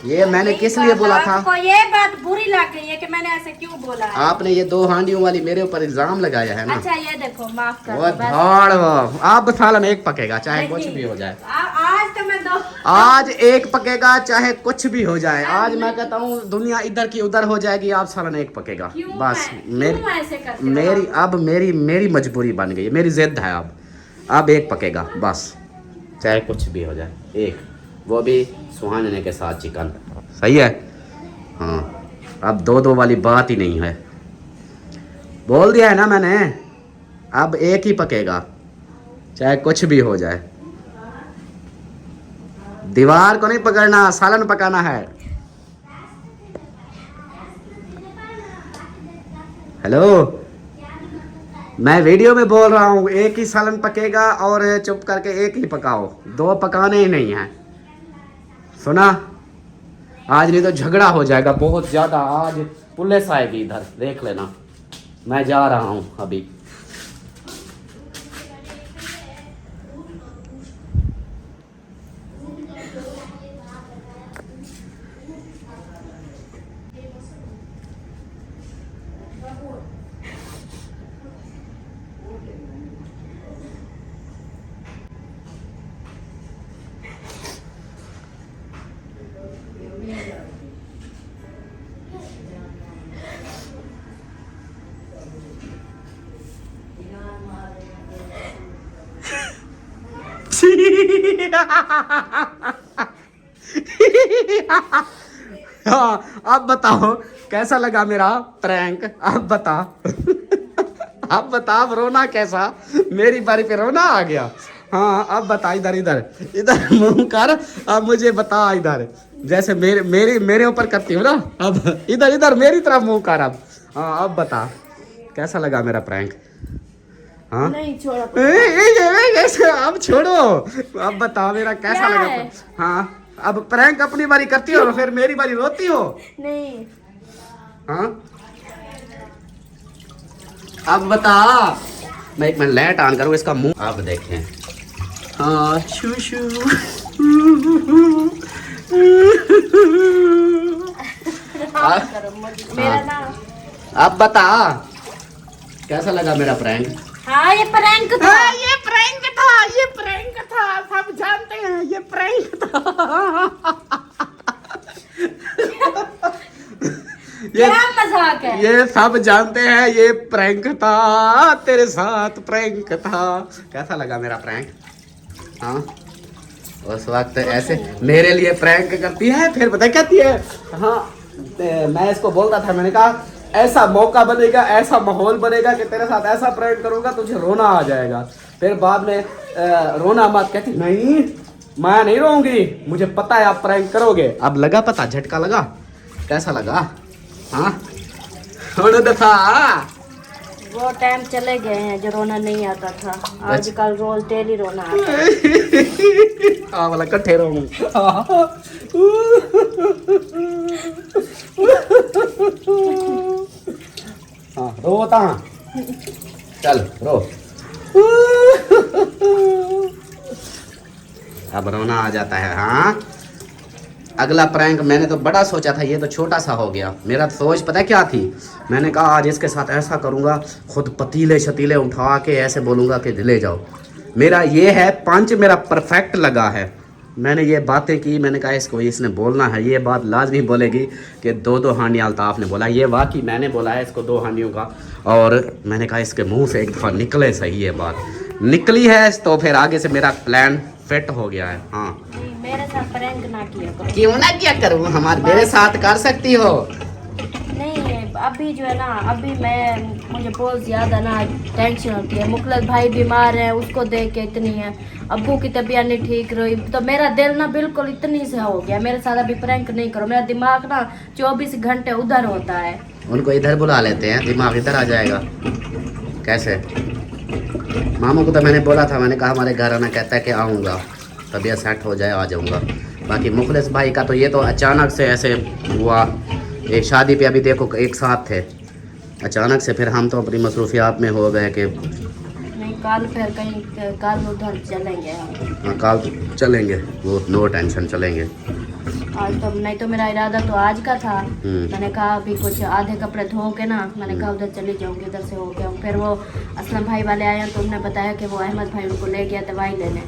ये मैंने किस लिए बोला था? आपको ये बात बुरी लग गई है कि मैंने ऐसे क्यों बोला है? आपने ये 2 हांडियों वाली मेरे ऊपर इल्जाम लगाया है ना। अच्छा, ये देखो, माफ कर वो धाड़, आप सालन 1 पकेगा, चाहे कुछ भी हो जाए। आज तो मैं 2, आज 1 पकेगा, चाहे कुछ भी हो जाए। आज मैं कहता हूँ दुनिया इधर की उधर हो जाएगी, आप सालन 1 पकेगा बस। मेरी मजबूरी बन गई, मेरी जिद है, अब 1 पकेगा बस, चाहे कुछ भी हो जाए। 1, वो भी सुहाने के साथ चिकन, सही है। हाँ, अब 2 वाली बात ही नहीं है, बोल दिया है ना मैंने, अब 1 ही पकेगा, चाहे कुछ भी हो जाए। दीवार को नहीं पकड़ना, सालन पकाना है। हेलो, मैं वीडियो में बोल रहा हूँ 1 ही सालन पकेगा, और चुप करके 1 ही पकाओ, 2 पकाने ही नहीं है, सुना? आज नहीं तो झगड़ा हो जाएगा बहुत ज़्यादा, आज पुलिस आएगी इधर, देख लेना। मैं जा रहा हूँ अभी। हाँ, अब बताओ कैसा लगा मेरा प्रैंक, अब बता। अब बता, अब रोना कैसा, मेरी बारी पे रोना आ गया। हाँ अब बता, इधर इधर इधर मुंह कर, अब मुझे बता इधर, जैसे मेरे ऊपर करती हूँ ना, अब इधर इधर मेरी तरफ मुंह कर अब। हाँ अब बता कैसा लगा मेरा प्रैंक। हाँ नहीं छोड़ो। अब छोड़ो, अब बता मेरा कैसा क्या लगा। है? हाँ अब प्रैंक अपनी बारी करती हो फिर मेरी बारी रोती हो। नहीं हाँ अब बता, मैं एक मिनट लाइट ऑन करूँ इसका मुंह, अब देखें। हाँ शू शू मेरा ना, अब बता कैसा लगा मेरा प्रैंक। हाँ ये प्रैंक था। ये प्रैंक था, ये प्रैंक था, सब जानते हैं ये प्रैंक था। ये क्या मजाक है। ये सब जानते हैं ये प्रैंक था, तेरे साथ प्रैंक था। कैसा लगा मेरा प्रैंक। हाँ उस वक्त ऐसे मेरे लिए प्रैंक करती है, फिर पता कहती है। हाँ मैं इसको बोलता था, मैंने कहा ऐसा मौका बनेगा, ऐसा माहौल बनेगा कि तेरे साथ ऐसा प्रैंक करूंगा तुझे रोना आ जाएगा। फिर बाद में रोना मत, कहती नहीं मैं नहीं रोऊंगी, मुझे पता है आप प्रैंक करोगे। अब लगा पता, झटका लगा, कैसा लगा। हाँ था। वो टाइम चले गए हैं जो रोना नहीं आता था, आजकल रोज डेली रोना आता है। हाँ वाला कट्ठे रो। हाँ रोता, चल रो। अब रोना आ जाता है। हाँ अगला प्रैंक मैंने तो बड़ा सोचा था, ये तो छोटा सा हो गया। मेरा सोच पता है क्या थी, मैंने कहा आज इसके साथ ऐसा करूँगा, खुद पतीले शतीले उठा के ऐसे बोलूँगा कि ले जाओ। मेरा ये है पंच, मेरा परफेक्ट लगा है। मैंने ये बातें की, मैंने कहा इसको इसने बोलना है, ये बात लाजमी बोलेगी कि दो दो हांडियाँ अल्ताफ़ ने बोला। ये वाकई मैंने बोला है इसको 2 हांडियों का, और मैंने कहा इसके मुँह से एक दफ़ा निकले सही ये बात निकली है, तो फिर आगे से मेरा प्लान फिट हो गया है। हाँ मेरे साथ प्रैंक ना किया करो। क्यों ना क्या करूँ, हमारे मेरे साथ कर सकती हो। नहीं अभी जो है ना, अभी मुझे बहुत ज़्यादा ना टेंशन होती है। मुखलस भाई बीमार है, उसको देख के इतनी है, अब्बू की तबीयत नहीं ठीक रही, तो मेरा दिल ना बिल्कुल इतनी से हो गया। मेरे साथ अभी प्रैंक नहीं करो, मेरा दिमाग ना 24 घंटे उधर होता है। उनको इधर बुला लेते हैं, दिमाग इधर आ जाएगा। कैसे मामू को तो मैंने बोला था, मैंने कहा हमारे घर आना, कहता है कि आऊँगा, तबीयत सेट हो जाए आ जाऊँगा। बाकी मुखलिस भाई का तो ये तो अचानक से ऐसे हुआ, एक शादी पे अभी देखो एक साथ थे, अचानक से फिर हम तो अपनी मसरूफियात में हो गए कि नहीं कल फिर कहीं कल उधर चलेंगे हम। हाँ कल चलेंगे, वो नो टेंशन चलेंगे। आज तो नहीं तो मेरा इरादा तो आज का था। मैंने कहा अभी कुछ आधे कपड़े धो के ना, मैंने कहा उधर चली जाऊंगी, इधर से हो गया। फिर वो असलम भाई वाले आए तो उन्होंने बताया कि वो अहमद भाई उनको ले गया दवाई लेने,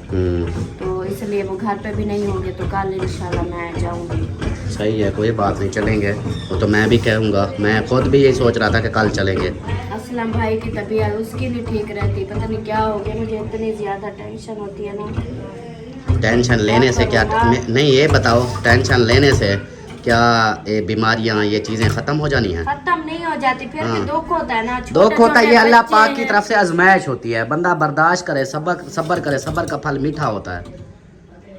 तो इसलिए वो घर पे भी नहीं होंगे, तो कल इंशाल्लाह मैं जाऊंगी। सही है, कोई बात नहीं, चलेंगे। वो तो मैं भी कहूँगा, मैं खुद भी यही सोच रहा था कि कल चलेंगे। असलम भाई की तबीयत उसकी नहीं ठीक रहती, पता नहीं क्या हो गया, मुझे इतनी ज़्यादा टेंशन होती है ना। टेंशन लेने से क्या, नहीं ये बताओ, टेंशन लेने से क्या ये बीमारियां, ये चीज़ें ख़त्म हो जानी हैं? खत्म नहीं हो जाती, फिर भी दुख होता है ना। दुख होता है, ये अल्लाह पाक की तरफ से आजमाइश होती है, बंदा बर्दाश्त करे, सब्र करे, सब्र का फल मीठा होता है।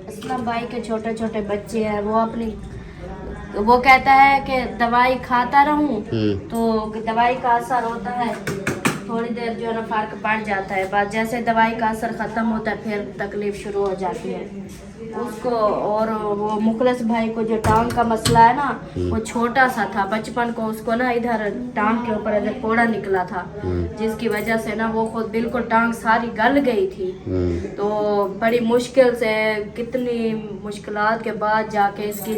असलम भाई के छोटे छोटे बच्चे हैं, वो कहता है कि दवाई खाता रहूं तो दवाई का असर होता है, थोड़ी देर जो है ना फर्क पड़ जाता है, बाद जैसे दवाई का असर ख़त्म होता है फिर तकलीफ शुरू हो जाती है उसको। और वो मुखलिस भाई को जो टांग का मसला है ना, वो छोटा सा था बचपन को, उसको ना इधर टांग के ऊपर ऐसे फोड़ा निकला था, जिसकी वजह से ना वो खुद बिल्कुल टांग सारी गल गई थी। तो बड़ी मुश्किल से, कितनी मुश्किलात के बाद जाके इसकी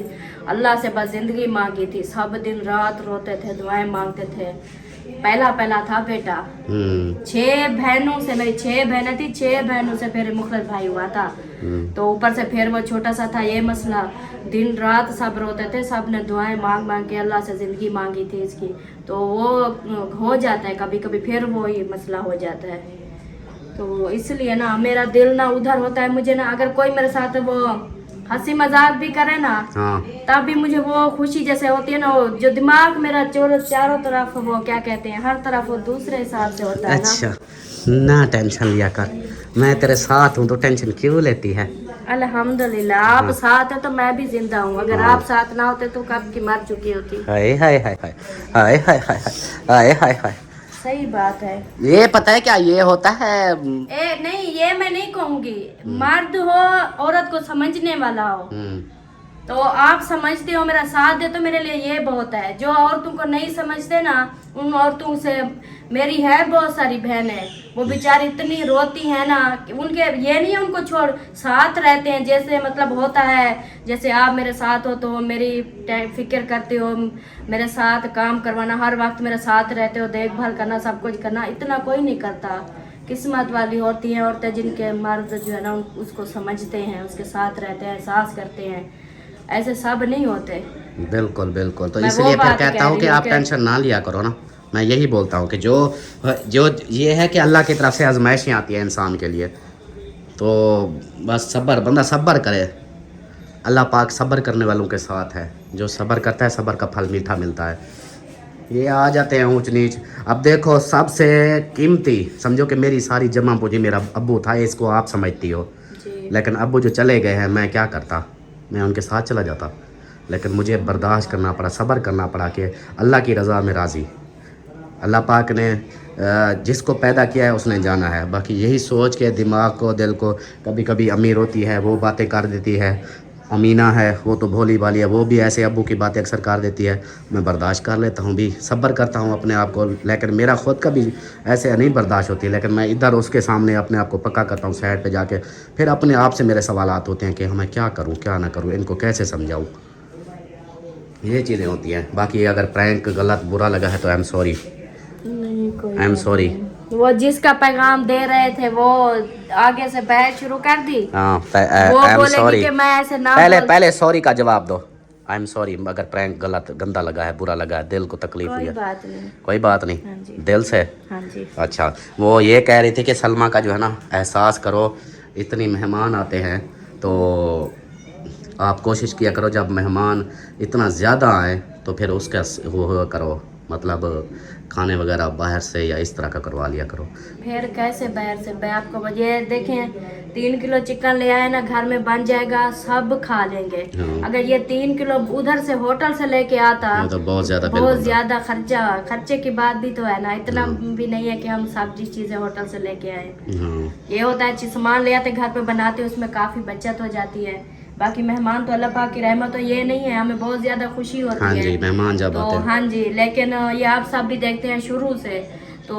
अल्लाह से बस ज़िंदगी मांगी थी। सब दिन रात रोते थे, दुआएं मांगते थे। पहला था बेटा। 6 बहनों से, मेरी 6 बहनें थी, 6 बहनों से फिर मुखलिस भाई हुआ था। तो ऊपर से फिर वो छोटा सा था, ये मसला। दिन रात सब रोते थे, सब ने दुआएं मांग मांग के अल्लाह से ज़िंदगी मांगी थी इसकी। तो वो हो जाता है कभी कभी, फिर वो ही मसला हो जाता है। तो इसलिए ना मेरा दिल ना उधर होता है। मुझे ना अगर कोई मेरे साथ वो हंसी मजाक भी करे ना, हाँ तब भी मुझे वो खुशी जैसे होती है ना, वो जो दिमाग मेरा चारों तरफ वो क्या कहते हैं, हर तरफ वो दूसरे हिसाब से होता है ना। अच्छा, ना टेंशन लिया कर, मैं तेरे साथ हूँ तो टेंशन क्यों लेती है। अल्हम्दुलिल्लाह आप साथ है तो मैं भी जिंदा हूँ, अगर आप साथ ना होते तो कब की मर चुकी होती। हाय हाय हाय हाय हाय हाय हाय हाय हाय हाय। सही बात है। ये पता है क्या ये होता है? नहीं ये मैं नहीं कहूँगी, मर्द हो औरत को समझने वाला हो तो आप समझते हो, मेरा साथ दे तो मेरे लिए ये बहुत है। जो औरतों को नहीं समझते ना, उन औरतों से मेरी है बहुत सारी बहनें, वो बेचारी इतनी रोती है ना कि उनके ये नहीं है उनको छोड़ साथ रहते हैं, जैसे मतलब होता है जैसे आप मेरे साथ हो तो मेरी फिक्र करते हो, मेरे साथ काम करवाना, हर वक्त मेरे साथ रहते हो, देखभाल करना, सब कुछ करना, इतना कोई नहीं करता। किस्मत वाली होती हैं औरतें जिनके मर्द जो है ना उसको समझते हैं, उसके साथ रहते हैं, एहसास करते हैं, ऐसे सब नहीं होते। बिल्कुल बिल्कुल, तो मैं इसलिए वो फिर बात कहता कह हूँ रही कि हूँ आप कि- टेंशन ना लिया करो ना। मैं यही बोलता हूँ कि जो ये है कि अल्लाह की तरफ से आजमाइशें आती है इंसान के लिए, तो बस सब्र, बंदा सब्र करे, अल्लाह पाक सब्र करने वालों के साथ है, जो सब्र करता है सब्र का फल मीठा मिलता है। ये आ जाते हैं ऊंच नीच। अब देखो सबसे कीमती समझो कि मेरी सारी जमा पूंजी मेरा अब्बू था, इसको आप समझती हो, जी। लेकिन अब्बू जो चले गए हैं मैं क्या करता, मैं उनके साथ चला जाता, लेकिन मुझे बर्दाश्त करना पड़ा, सब्र करना पड़ा कि अल्लाह की रज़ा में राज़ी। अल्लाह पाक ने जिसको पैदा किया है उसने जाना है, बाकी यही सोच के दिमाग को, दिल को, कभी कभी अमीर होती है वो बातें कर देती है, अमीना है वो तो भोली भाली है, वो भी ऐसे अब्बू की बातें अक्सर कर देती है। मैं बर्दाश्त कर लेता हूँ भी, सब्र करता हूँ अपने आप को, लेकिन मेरा ख़ुद का भी ऐसे नहीं बर्दाश्त होती, लेकिन मैं इधर उसके सामने अपने आप को पक्का करता हूँ साइड पे जाके, फिर अपने आप से मेरे सवालात होते हैं कि मैं क्या करूँ क्या ना करूँ, इनको कैसे समझाऊँ, ये चीज़ें होती हैं। बाकी अगर प्रैंक गलत बुरा लगा है तो आई एम सॉरी, नहीं कोई आई एम सॉरी। वो जिसका पैगाम दे रहे थे वो आगे से बहस शुरू कर दी, हाँ वो आई एम बोलेगी सॉरी। कि मैं ऐसे ना पहले बोल- पहले सॉरी का जवाब दो। आई एम सॉरी अगर प्रैंक गलत गंदा लगा है, बुरा लगा है, दिल को तकलीफ हुई कोई है, बात नहीं। कोई बात नहीं, हाँ जी। दिल से। हाँ जी। अच्छा, वो ये कह रही थी कि सलमा का जो है ना एहसास करो, इतनी मेहमान आते हैं तो आप कोशिश किया करो जब मेहमान इतना ज़्यादा आए तो फिर उसका वो करो, मतलब खाने वगैरह बाहर से या इस तरह का करवा लिया करो। फिर कैसे बाहर से मैं आपको ये देखें 3 किलो चिकन ले आए ना, घर में बन जाएगा, सब खा लेंगे। हाँ। अगर ये 3 किलो उधर से होटल से लेके आता ये तो बहुत ज़्यादा बिल बहुत बनता। ज्यादा खर्चे की बात भी तो है ना, इतना भी नहीं है कि हम सब चीजें होटल से लेके आए। हाँ ये होता है सामान ले आते घर पे बनाते, उसमें काफी बचत हो जाती है। बाकी मेहमान तो अल्लाह पाक की रहमत तो ये नहीं है, हमें बहुत ज्यादा खुशी होती हाँ है। जी, मेहमान जब तो आते हैं। हाँ जी, लेकिन ये आप सब भी देखते हैं शुरू से, तो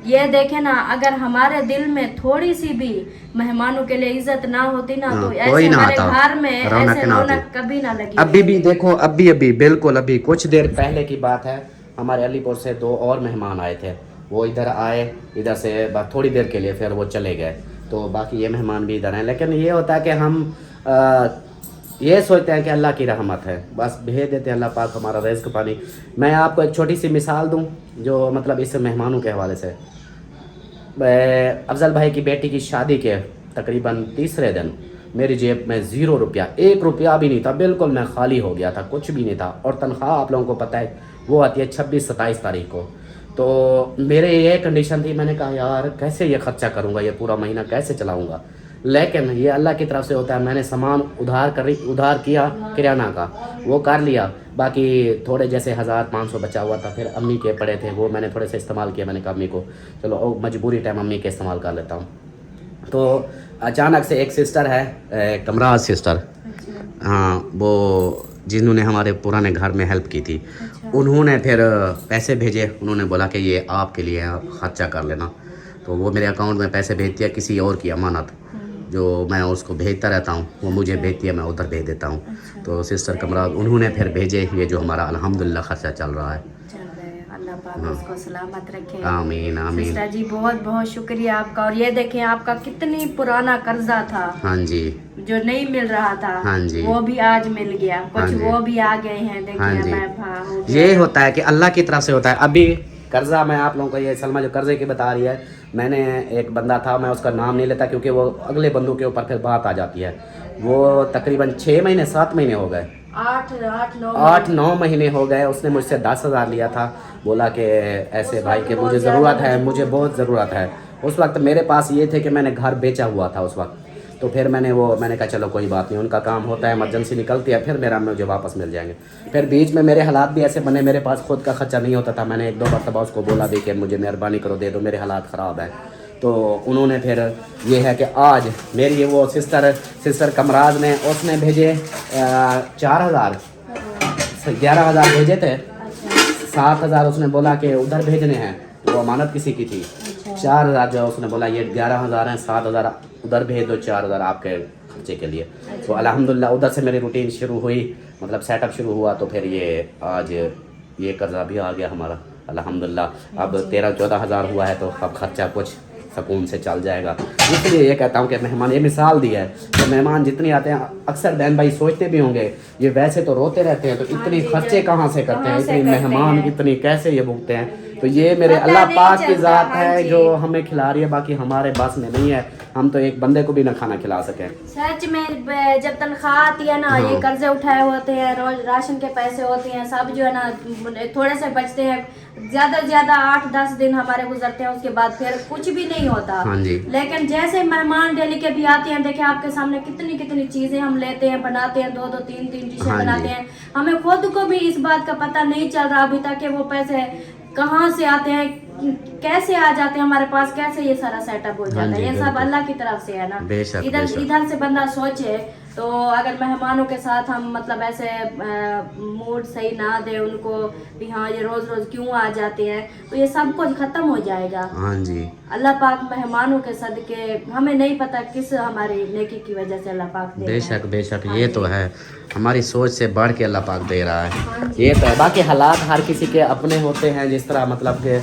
ये देखे ना अगर हमारे दिल में थोड़ी सी भी मेहमानों के लिए इज्जत ना होती ना, तो हाँ, ऐसे कोई ना हमारे आता, घर में रौनक ऐसे ना रौनक आती। कभी ना लगी। अभी भी देखो, अभी बिल्कुल अभी कुछ देर पहले की बात है, हमारे अलीपुर से 2 और मेहमान आए थे, वो इधर आए, इधर से थोड़ी देर के लिए, फिर वो चले गए, तो बाकी ये मेहमान भी इधर हैं। लेकिन ये होता है कि हम ये सोचते हैं कि अल्लाह की रहमत है, बस भेज देते हैं अल्लाह पाक हमारा रिज़्क़ पानी। मैं आपको एक छोटी सी मिसाल दूं जो मतलब इस मेहमानों के हवाले से, अफजल भाई की बेटी की शादी के तकरीबन तीसरे दिन मेरी जेब में 0 रुपया, 1 रुपया भी नहीं था, बिल्कुल मैं खाली हो गया था, कुछ भी नहीं था। और तनख्वाह आप लोगों को पता है वो आती है 26-27 तारीख को। तो मेरे ये कंडीशन थी, मैंने कहा यार कैसे ये खर्चा करूँगा, ये पूरा महीना कैसे चलाऊँगा, लेकिन ये अल्लाह की तरफ से होता है। मैंने सामान उधार किया किराना का, वो कर लिया, बाकी थोड़े जैसे 1000-500 बचा हुआ था, फिर अम्मी के पड़े थे वो मैंने थोड़े से इस्तेमाल किया। मैंने कहा अम्मी को चलो मजबूरी टाइम अम्मी के इस्तेमाल कर लेता हूँ। तो अचानक से एक सिस्टर है, कमराज सिस्टर, हाँ, वो जिन्होंने हमारे पुराने घर में हेल्प की थी, उन्होंने फिर पैसे भेजे, उन्होंने बोला कि ये आपके लिए है, आप खर्चा कर लेना। तो वो मेरे अकाउंट में पैसे भेजती है, किसी और की अमानत जो मैं उसको भेजता रहता हूँ, वो मुझे भेजती है, मैं उधर भेज देता हूँ। तो सिस्टर कमराज उन्होंने फिर भेजे, ये जो हमारा अल्हम्दुलिल्लाह खर्चा चल रहा है। चल रहे हैं, अल्लाह पाक उसको सलामत रखे। आमीन आमीन। सिस्टर जी बहुत बहुत शुक्रिया आपका। और ये देखें आपका कितनी पुराना कर्जा था, हाँ जी, जो नहीं मिल रहा था, हाँ जी, वो भी आज मिल गया, हाँ कुछ जी, वो भी आ गए हैं। देखिए हाँ जी, मैं हो गया। ये होता है कि अल्लाह की तरफ से होता है। अभी कर्जा मैं आप लोगों को ये सलमा जो कर्जे की बता रही है, मैंने एक बंदा था, मैं उसका नाम नहीं लेता क्योंकि वो अगले बंदों के ऊपर फिर बात आ जाती है। वो तकरीबन 6 महीने 7 महीने हो गए, 8-9 महीने हो गए। उसने मुझसे 10,000 लिया था, बोला कि ऐसे भाई कि मुझे ज़रूरत है, मुझे बहुत ज़रूरत है। उस वक्त मेरे पास ये थे कि मैंने घर बेचा हुआ था उस वक्त। तो फिर मैंने कहा चलो कोई बात नहीं, उनका काम होता है, इमरजेंसी निकलती है, फिर मुझे वापस मिल जाएंगे। फिर बीच में मेरे हालात भी ऐसे बने, मेरे पास खुद का खर्चा नहीं होता था। मैंने 1-2 मरतबा उसको बोला भी कि मुझे मेहरबानी करो दे दो, मेरे हालात ख़राब हैं। तो उन्होंने फिर ये है कि आज मेरी वो सिस्टर कमराज ने उसने भेजे 4,000 11,000 भेजे थे। 7,000 उसने बोला कि उधर भेजने हैं, वो अमानत किसी की थी। 4,000 जो उसने बोला ये 11,000 हैं, 7,000 उधर भेज दो, 4,000 आपके खर्चे के लिए। तो अल्हम्दुलिल्लाह उधर से मेरी रूटीन शुरू हुई, मतलब सेटअप शुरू हुआ। तो फिर ये आज ये कर्जा भी आ गया हमारा अल्हम्दुलिल्लाह। अब 13-14 हज़ार हुआ है, तो अब खर्चा कुछ सुकून से चल जाएगा। इसलिए ये कहता हूँ कि मेहमान, ये मिसाल दी है कि मेहमान जितने आते हैं, अक्सर बहन भाई सोचते भी होंगे ये वैसे तो रोते रहते हैं, तो इतनी खर्चे कहाँ से करते हैं, इतनी मेहमान इतनी कैसे ये भुगते हैं। तो ये मेरे अल्लाह पाक की ज़ात है जो हमें खिला रही है, बाकी हमारे बस में नहीं है। हम तो एक बंदे को भी ना खाना खिला सकें। सच में जब तनख्वाह आती है ना, ये कर्जे उठाए होते हैं, रोज राशन के पैसे होते हैं, सब जो है ना थोड़े से बचते हैं। ज्यादा से ज्यादा 8-10 दिन हमारे गुजरते हैं, उसके बाद फिर कुछ भी नहीं होता। हाँ जी। लेकिन जैसे मेहमान डेली के भी आते हैं, देखिए आपके सामने कितनी कितनी चीजें हम लेते हैं, बनाते हैं, 2-2 3-3 डिशें हाँ बनाते जी। हैं। हमें खुद को भी इस बात का पता नहीं चल रहा अभी तक कि वो पैसे कहाँ से आते हैं, कैसे आ जाते हैं हमारे पास, कैसे ये सारा सेटअप हो जाता है। ये सब अल्लाह की तरफ से है ना। बेशक, इधर बेशक। इधर से बंदा सोचे तो अगर मेहमानों के साथ हम मतलब ऐसे मूड सही ना दे उनको भी, हाँ ये रोज रोज क्यों आ जाते हैं, तो ये सब कुछ खत्म हो जाएगा। हाँ जी। अल्लाह पाक मेहमानों के सदके, हमें नहीं पता किस हमारी नेकी की वजह से अल्लाह पाक दे रहा है। बेशक बेशक, ये तो है, हमारी सोच से बढ़ के अल्लाह पाक दे रहा है, ये तो है। बाकी हालात हर किसी के अपने होते हैं, जिस तरह मतलब कि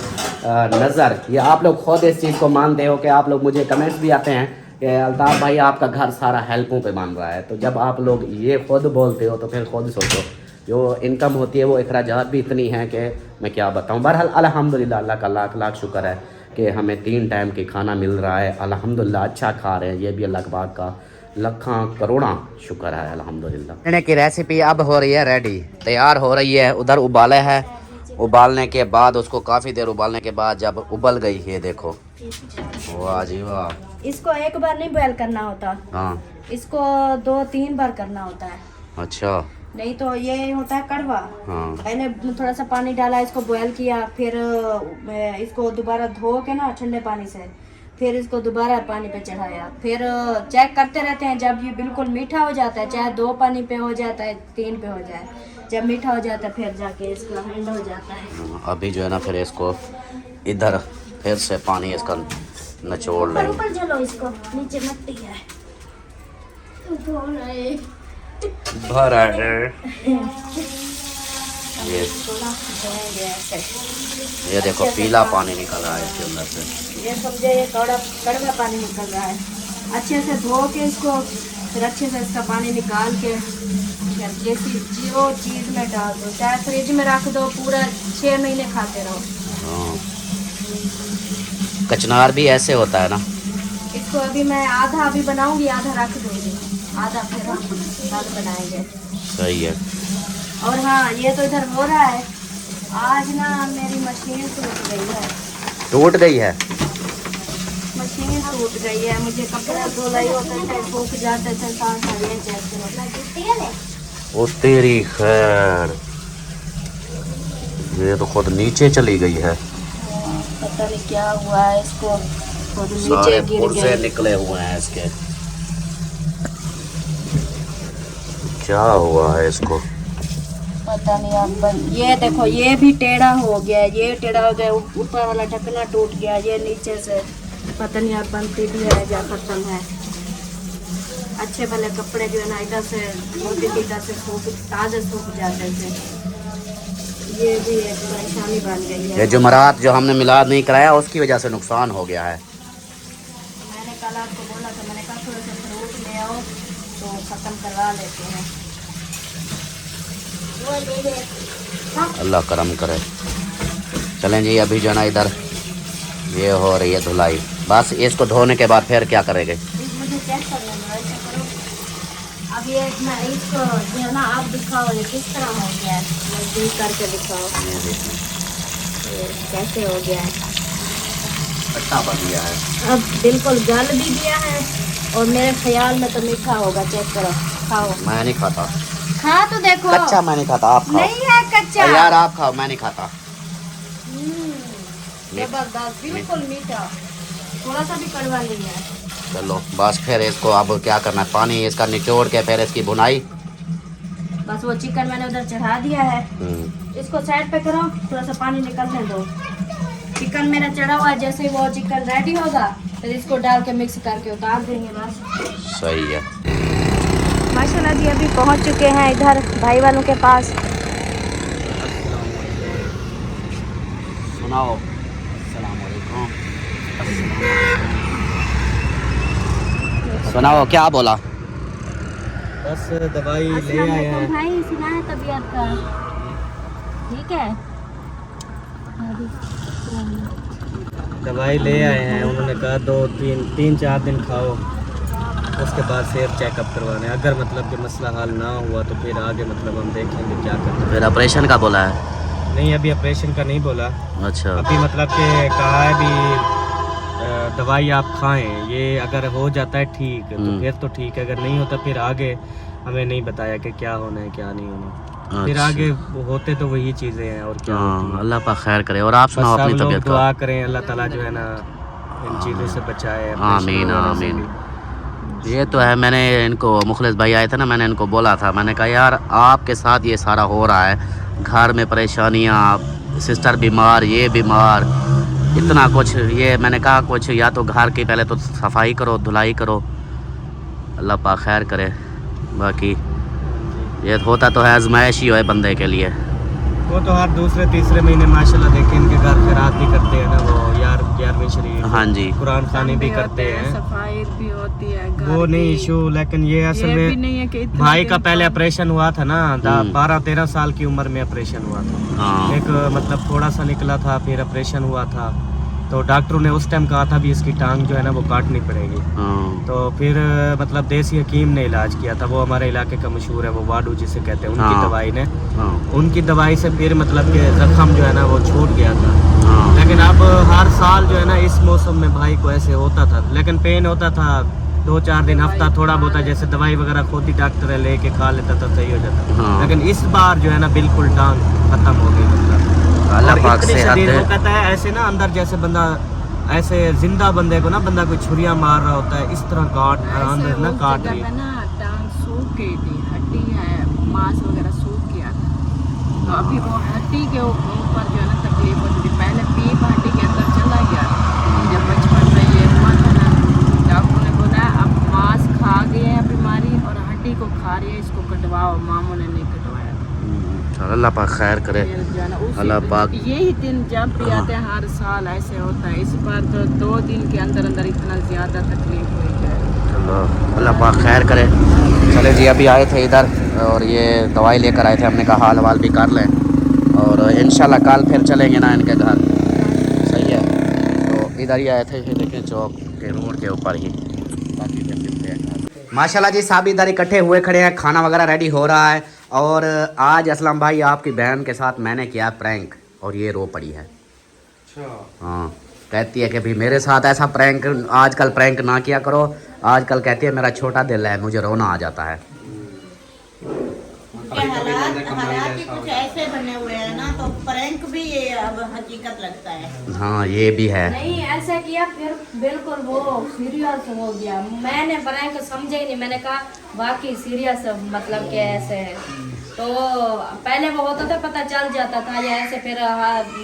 नज़र, ये आप लोग खुद इस चीज़ को मानते हो कि आप लोग, मुझे कमेंट्स भी आते हैं कि अल्ताफ़ भाई आपका घर सारा हेल्पों पे बन रहा है। तो जब आप लोग ये खुद बोलते हो तो फिर खुद सोचो, जो इनकम होती है वो अखराजात भी इतनी हैं कि मैं क्या बताऊँ। बहरहाल अल्हम्दुलिल्लाह अल्लाह का लाख लाख शुक्र है कि हमें 3 टाइम की खाना मिल रहा है अल्हम्दुलिल्लाह, अच्छा खा रहे हैं, ये भी अल्लाह पाक का लखा करोड़ा शुक्र है अल्हम्दुलिल्लाह। खाने की रेसिपी अब हो रही है रेडी, तैयार हो रही है। उधर उबाले है, उबालने के बाद उसको काफ़ी देर उबालने के बाद जब उबल गई, ये देखो, वाह जी वाह। इसको एक बार नहीं बॉयल करना होता, हाँ, इसको 2-3 बार करना होता है। अच्छा। नहीं तो ये होता है कड़वा। हाँ, पहले थोड़ा सा पानी डाला, इसको बॉयल किया, फिर इसको दोबारा धो के ना ठंडे पानी से, फिर इसको दोबारा पानी पे चढ़ाया, फिर चेक करते रहते हैं। जब ये बिल्कुल मीठा हो जाता है, चाहे 2 पानी पे हो जाता है, 3 पे हो जाए, जब मीठा हो जाता है फिर जाके इसका हैंड हो जाता है। अभी जो है ना फिर इसको इधर फिर से पानी इसका निचोड़ ऊपर लेंगे। ऊपर चलो, इसको नीचे मट्टी है। भर ये देखो पीला पानी निकल रहा है इसके अंदर से, ये समझे ये कड़वा पानी निकल रहा है। अच्छे से धो के इसको, फिर अच्छे से इसका पानी निकाल के फिर जैसी जो चीज़ में डाल दो, चाहे फ्रिज में रख दो, पूरा 6 महीने खाते रहो। हाँ। कचनार भी ऐसे होता है ना। इसको अभी मैं आधा अभी बनाऊंगी, आधा रख दूंगी, आधा फिर हम बाद बनाएंगे। सही है। और हाँ, ये तो इधर हो रहा है। आज ना मेरी मशीन टूट गई है। टूट गई है? मशीन टूट गई है, मुझे कपड़े धुलाई होते थे, सूख जाते थे, ओ तेरी खैर, ये तो खुद नीचे चली गई है। पता नहीं क्या हुआ है इसको, खुद नीचे सारे गिर पुर्जे गई। निकले हुए हैं इसके, क्या हुआ है इसको पता नहीं। अब ये देखो, ये भी टेढ़ा हो गया, ये टेढ़ा हो गया, ऊपर वाला ढकना टूट गया, ये नीचे से पता नहीं अब बनती भी है या खत्म है। अच्छे भले कपड़े जो है ना इधर से मोटी इधर से ताज़े सूख जाते थे, ये भी एक परेशानी बन गई है। ये जुमरात जो हमने मिलाद नहीं कराया उसकी वजह से नुकसान हो गया है। मैंने कल आपको बोला था, मैंने कहा थोड़े से फ्रूट ले आओ तो ख़त्म करवा लेते हैं। अल्लाह करम करे। चलें जी, अभी जो है ना इधर ये हो रही है धुलाई। बस इसको धोने के बाद फिर क्या करेंगे? मुझे चेक कर लेना, ऐसा करो। अब ये मैं इसको जो है ना आप दिखाओ ये किस तरह हो गया है, नजदीक करके दिखाओ ये देखिए ये कैसे हो गया है। खट्टा बन गया है। अब बिल्कुल गल भी गया है और मेरे ख्याल में तो मीठा होगा। चेक करो, खाओ। मैं नहीं खाता खा तो देखो। कच्चा, मैं नहीं खाता, आप खाओ। नहीं है कच्चा। यार आप खाओ, मैं नहीं खाता। जबरदस्त, बिल्कुल मीठा, थोड़ा सा भी कड़वा नहीं है। चलो बस फिर इसको अब क्या करना है, पानी इसका निचोड़ के फिर इसकी बुनाई। बस वो चिकन मैंने उधर चढ़ा दिया है, इसको साइड पे करो, थोड़ा सा पानी निकलने दो। चिकन मेरा चढ़ा हुआ है, जैसे वो चिकन रेडी होगा फिर इसको डाल के मिक्स करके उतार देंगे बस। सही है। माशाल्लाह जी अभी पहुंच चुके हैं इधर भाई वालों के पास। सुनाओ। अस्सलामुअलैकुम। सुनाओ क्या बोला? बस दवाई ले आए हैं। भाई सुना है तबीयत का ठीक है? दवाई ले आए हैं, उन्होंने कहा 2-3-4 दिन खाओ, उसके बाद फिर चेकअप करवाने। अगर मतलब कि मसला हल ना हुआ तो फिर आगे मतलब हम देखेंगे क्या करना है। फिर ऑपरेशन का बोला है? नहीं अभी ऑपरेशन का नहीं बोला। अच्छा। अभी मतलब कि कहा है भी दवाई आप खाएं, ये अगर हो जाता है ठीक तो फिर तो ठीक है, अगर नहीं होता फिर आगे हमें नहीं बताया कि क्या होना है क्या नहीं होना। फिर अच्छा। आगे होते तो वही चीज़ें हैं और क्या होती हैं। अल्लाह पाक खैर करे। और आप बस सुनाओ सब अपनी लोग तबीयत का। दुआ करें, अल्लाह ताला जो है ना इन चीज़ों से बचाए। आमीन आमीन। ये तो है, मैंने इनको मुखलिस भाई आए थे ना, मैंने इनको बोला था, मैंने कहा यार आपके साथ ये सारा हो रहा है, घर में परेशानियाँ, सिस्टर बीमार, ये बीमार, इतना कुछ। ये मैंने कहा कुछ या तो घर की पहले तो सफाई करो, धुलाई करो, अल्लाह पाक खैर करे। बाकी ये होता तो है, आजमाइश ही है बंदे के लिए। वो तो हर दूसरे तीसरे महीने माशाल्लाह देखें इनके घर खैरात भी करते हैं ना, वो 11वीं शरीफ, हाँ जी, कुरान खानी भी करते हैं, सफाई भी होती है, वो नहीं इशू। लेकिन ये असल ये भी में नहीं है कि इतने भाई का दिन पहले ऑपरेशन हुआ था ना, 12-13 साल की उम्र में ऑपरेशन हुआ था। हाँ एक मतलब थोड़ा सा निकला था, फिर ऑपरेशन हुआ था, तो डॉक्टरों ने उस टाइम कहा था भी इसकी टांग जो है ना वो काटनी पड़ेगी। हाँ तो फिर मतलब देसी हकीम ने इलाज किया था, वो हमारे इलाके का मशहूर है, वो वाडू जिसे कहते हैं, उनकी हाँ। दवाई ने, हाँ उनकी दवाई से फिर मतलब कि जख्म जो है ना वो छूट गया था। हाँ। लेकिन अब हर साल जो है ना इस मौसम में भाई को ऐसे होता था, लेकिन पेन होता था 2-4 दिन, हफ्ता थोड़ा बहुत, जैसे दवाई वगैरह खोती डॉक्टर लेके खा लेता था, सही हो जाता। हाँ। लेकिन इस बार जो है ना बिल्कुल टांग खत्म हो गई, मतलब अल्लाह और पाक इतनी सेहत शदीद, दे। वो कहता है ऐसे ना अंदर जैसे बंदा ऐसे जिंदा बंदे को ना बंदा कोई छुरियां मार रहा होता है, इस तरह काट अंदर ना काट रही है। ना टांग सूख गई थी, हड्डी है, मांस वगैरह सूख गया था, तो अभी वो हड्डी के ऊपर जो है ना तकलीफ होती थी। पहले पीप हड्डी के अंदर चला गया, जब बचपन में ये हुआ था ना, डॉक्टर ने बोला अब मांस खा गए है बीमारी और हड्डी को खा रही है, इसको कटवाओ। मामू ने नहीं कटवाया। अल्लाह पाक खैर करे। फिर जो है ना अल्लाह पाक। यही दिन जब भी आते हैं हर साल ऐसे होता है, इस बार तो 2 दिन के अंदर अंदर इतना ज़्यादा तकलीफ हुई है। चलो अल्लाह पाक खैर करे। चले जी, अभी आए थे इधर और ये दवाई लेकर आए थे, हमने कहा हाल वाल भी कर लें और इंशाल्लाह कल फिर चलेंगे ना इनके घर। सही है, तो इधर ही आए थे, ये देखें चौक के रोड के ऊपर ही। बाकी फिर मिलते हैं। माशाल्लाह जी सब इधर इकट्ठे हुए खड़े हैं, खाना वगैरह रेडी हो रहा है। और आज असलम भाई आपकी बहन के साथ मैंने किया प्रैंक और ये रो पड़ी है। हाँ, कहती है कि भाई मेरे साथ ऐसा प्रैंक आजकल प्रैंक ना किया करो। आजकल कहती है मेरा छोटा दिल है, मुझे रोना आ जाता है। हालात ही कुछ ऐसे बने हुए हैं ना, तो प्रैंक भी ये अब हकीकत लगता है। हाँ ये भी है। नहीं ऐसा किया फिर बिल्कुल वो सीरियस हो गया। मैंने प्रैंक समझे ही नहीं, मैंने कहा बाकी सीरियस मतलब कि ऐसे है। तो पहले वो होता था पता चल जाता था या ऐसे, फिर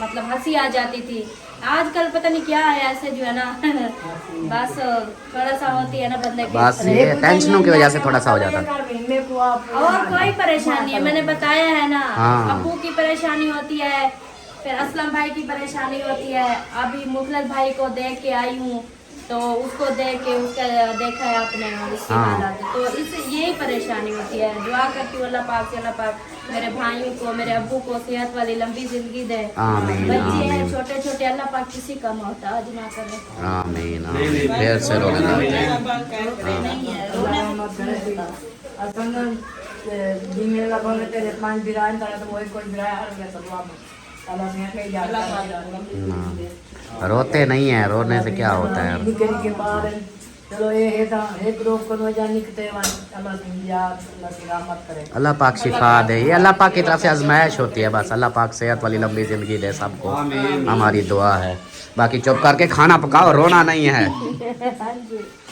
मतलब हंसी आ जाती थी। आजकल पता नहीं क्या है ऐसे जो है ना बस थोड़ा सा होती है ना बंदे की, बस ये टेंशनों की वजह से थोड़ा सा हो जाता है। और कोई परेशानी है, मैंने बताया है ना, हाँ। अब्बू की परेशानी होती है, फिर असलम भाई की परेशानी होती है, अभी मुखलिस भाई को देख के आई हूँ, तो उसको देख के उसका देखा है आपने इसकी हाँ। हालत, तो इससे यही परेशानी होती है। दुआ करती हूँ अल्लाह पाक से, अल्लाह पाक मेरे भाइयों को, मेरे अब्बू को सेहत वाली लंबी जिंदगी दे। आमीन, बच्चे हैं आमीन। छोटे छोटे, अल्लाह पाक किसी का मोहताज ना करे। आमीन आमीन। फिर से रोने लगते हैं। हाँ। रोते नहीं है, रोने से क्या होता है। चलो ये था एक रोग को जा निकते अल्लाह की रहमत करे। अल्लाह पाक शिफा दे, ये अल्लाह पाक की तरफ से आजमाइश होती है बस। अल्लाह पाक सेहत वाली लंबी ज़िंदगी दे सबको, हमारी दुआ है। बाकी चुप करके खाना पकाओ, रोना नहीं है।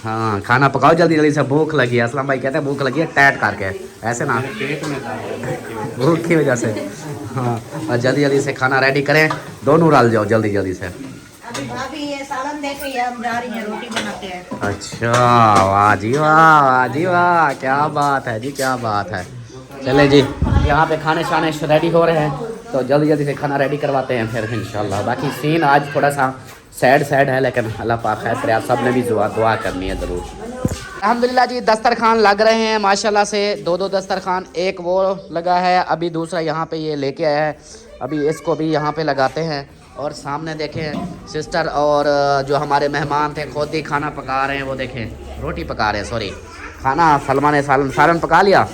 हाँ खाना पकाओ जल्दी जल्दी से, भूख लगी है। असलम भाई कहते हैं भूख लगी है टैट करके, ऐसे ना पेट में दर्द भूख की वजह से। हाँ और जल्दी जल्दी से खाना रेडी करें, दोनों डाल जाओ जल्दी जल्दी से। अभी भाभी ये सालन देख रही है, हम जा रही हैं रोटी बनाते हैं। अच्छा वाह जी वाह, वाह जी वाह, क्या बात है जी, क्या बात है। चले जी, यहाँ पे खाने शाने रेडी हो रहे हैं, तो जल्दी जल्दी से खाना रेडी करवाते हैं फिर इंशाल्लाह। बाकी सीन आज थोड़ा सा सैड है, लेकिन अल्लाह पाक खैर करे। आप सब ने भी दुआ करनी है ज़रूर। अल्हम्दुलिल्लाह जी, दस्तरखान लग रहे हैं माशाल्लाह से। दो दस्तरखान, एक वो लगा है, अभी दूसरा यहाँ पे ये लेके आया है, अभी इसको भी यहाँ पे लगाते हैं। और सामने देखें सिस्टर और जो हमारे मेहमान थे खुद ही खाना पका रहे हैं। वो देखें रोटी पका रहे हैं, सॉरी खाना सलमा ने सालन पका लिया,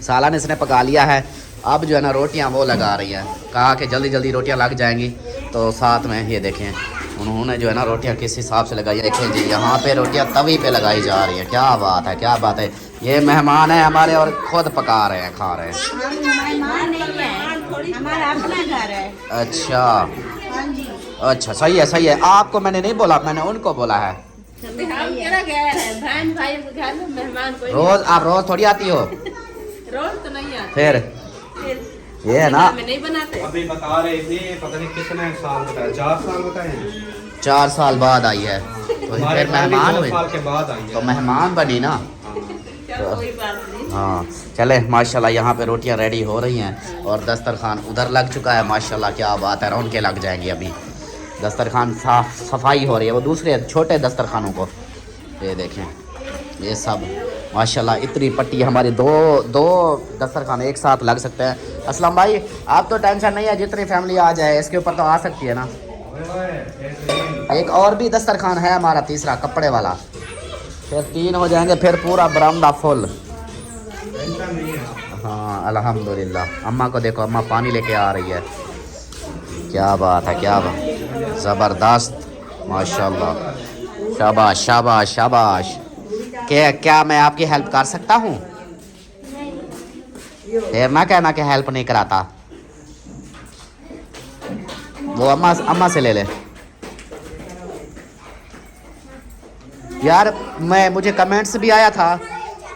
साला ने इसने पका लिया है। अब जो है ना रोटियां वो लगा रही हैं, कहा कि जल्दी जल्दी रोटियां लग जाएंगी। तो साथ में ये देखें उन्होंने जो है ना रोटियां किस हिसाब से लगाई है। देखें जी यहाँ पे रोटियां तवी पे लगाई जा रही हैं। क्या बात है, क्या बात है। ये मेहमान हैं हमारे और खुद पका रहे हैं, खा रहे हैं। मेहमान नहीं है, हमारा अपना घर है। अच्छा हाँ जी। अच्छा, सही है सही है। आपको मैंने नहीं बोला, मैंने उनको बोला है। रोज आप रोज थोड़ी आती हो, रोज तो नहीं आते, फिर ये है ना नहीं बनाते। अभी बता रहे थे पता नहीं कितने साल बताया, 4 साल बताए 4 साल बाद आई है, तो हमारे फिर मेहमान 2 हुई, साल के बाद आई तो है। मेहमान बनी ना। कोई बात नहीं। हाँ चले माशाल्लाह, यहाँ पे रोटियाँ रेडी हो रही हैं और दस्तरखान उधर लग चुका है माशाल्लाह। क्या बात है, रौनकें लग जाएंगी। अभी दस्तरखान साफ सफाई हो रही है, वो दूसरे छोटे दस्तरखानों को ये देखें, ये सब माशाल्लाह इतनी पट्टी। हमारे दो दस्तरखान एक साथ लग सकते हैं। असलम भाई आप तो टेंशन नहीं है, जितनी फैमिली आ जाए इसके ऊपर तो आ सकती है ना। एक और भी दस्तरखान है हमारा तीसरा कपड़े वाला, फिर 3 हो जाएंगे, फिर पूरा बरामदा फुल। हाँ अल्हम्दुलिल्लाह। अम्मा को देखो, अम्मा पानी लेके आ रही है। क्या बात है, क्या बात, ज़बरदस्त माशाल्लाह। शाबाश शाबाश शाबाश। क्या मैं आपकी हेल्प कर सकता हूँ? फिर ना कहना कि हेल्प नहीं कराता। वो अम्मा से ले ले यार। मुझे कमेंट्स भी आया था,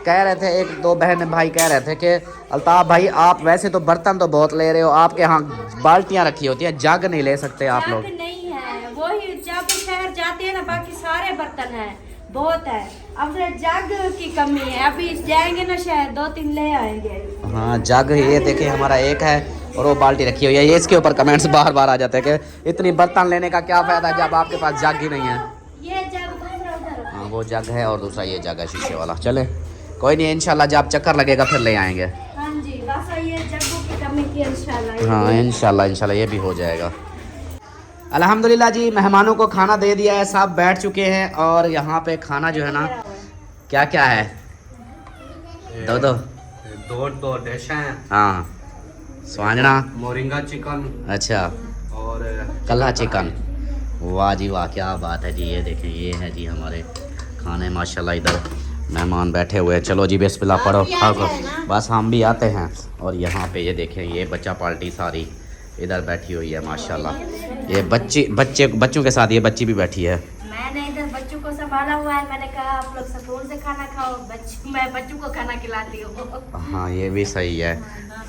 कह रहे थे 1-2 बहन भाई कह रहे थे कि अल्ताफ़ भाई आप वैसे तो बर्तन तो बहुत ले रहे हो, आपके यहाँ बाल्टियाँ रखी होती हैं, जग नहीं ले सकते आप लोग? जग नहीं है, वही जब शहर जाते हैं ना बाकी सारे बर्तन हैं, बहुत है। अब जग की कमी है, अभी जाएंगे ना शहर 2-3 ले आएंगे। हाँ जग ये देखिए हमारा एक है और वो बाल्टी रखी हुई है। ये इसके ऊपर कमेंट्स बार बार आ जाते हैं कि इतनी बर्तन लेने का क्या फ़ायदा जब आपके पास जग ही नहीं है। ये जग दूसरा उधर, हाँ वो जग है और दूसरा ये जग है शीशे वाला। चले कोई नहीं, इंशाल्लाह जब चक्कर लगेगा फिर ले आएंगे। हाँ जी, बस ये जगों की कमी थी इंशाल्लाह। हाँ इंशाल्लाह ये भी हो जाएगा। अल्हम्दुलिल्लाह जी, मेहमानों को खाना दे दिया है, सब बैठ चुके हैं। और यहाँ पे खाना जो है ना क्या क्या है, दो डिश हैं। हाँ स्वांजना, मोरिंगा चिकन अच्छा और कल्हा चिकन। वाह जी वाह, क्या बात है जी। ये देखें ये है जी हमारे खाने माशाल्लाह। इधर मेहमान बैठे हुए हैं। चलो जी बिस्मिल्लाह पढ़ो, खाओ। बस हम भी आते हैं। और यहाँ पे ये देखें ये बच्चा पार्टी सारी इधर बैठी हुई है माशाल्लाह। ये बच्चों के साथ ये बच्ची भी बैठी है। मैंने इधर बच्चों को संभाला हुआ है, मैंने कहा आप लोग सुकून से खाना खाओ, मैं बच्चों को खाना खिलाती हूँ। हाँ ये भी सही है,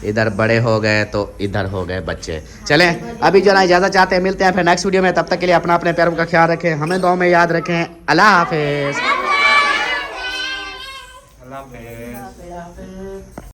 इधर बड़े हो गए तो इधर हो गए बच्चे। चलें अभी जो ना इजाज़त चाहते हैं, मिलते हैं फिर नेक्स्ट वीडियो में। तब तक के लिए अपना अपने प्यारों का ख्याल रखें, हमें दुआ में याद रखें। अल्लाह हाफिज़।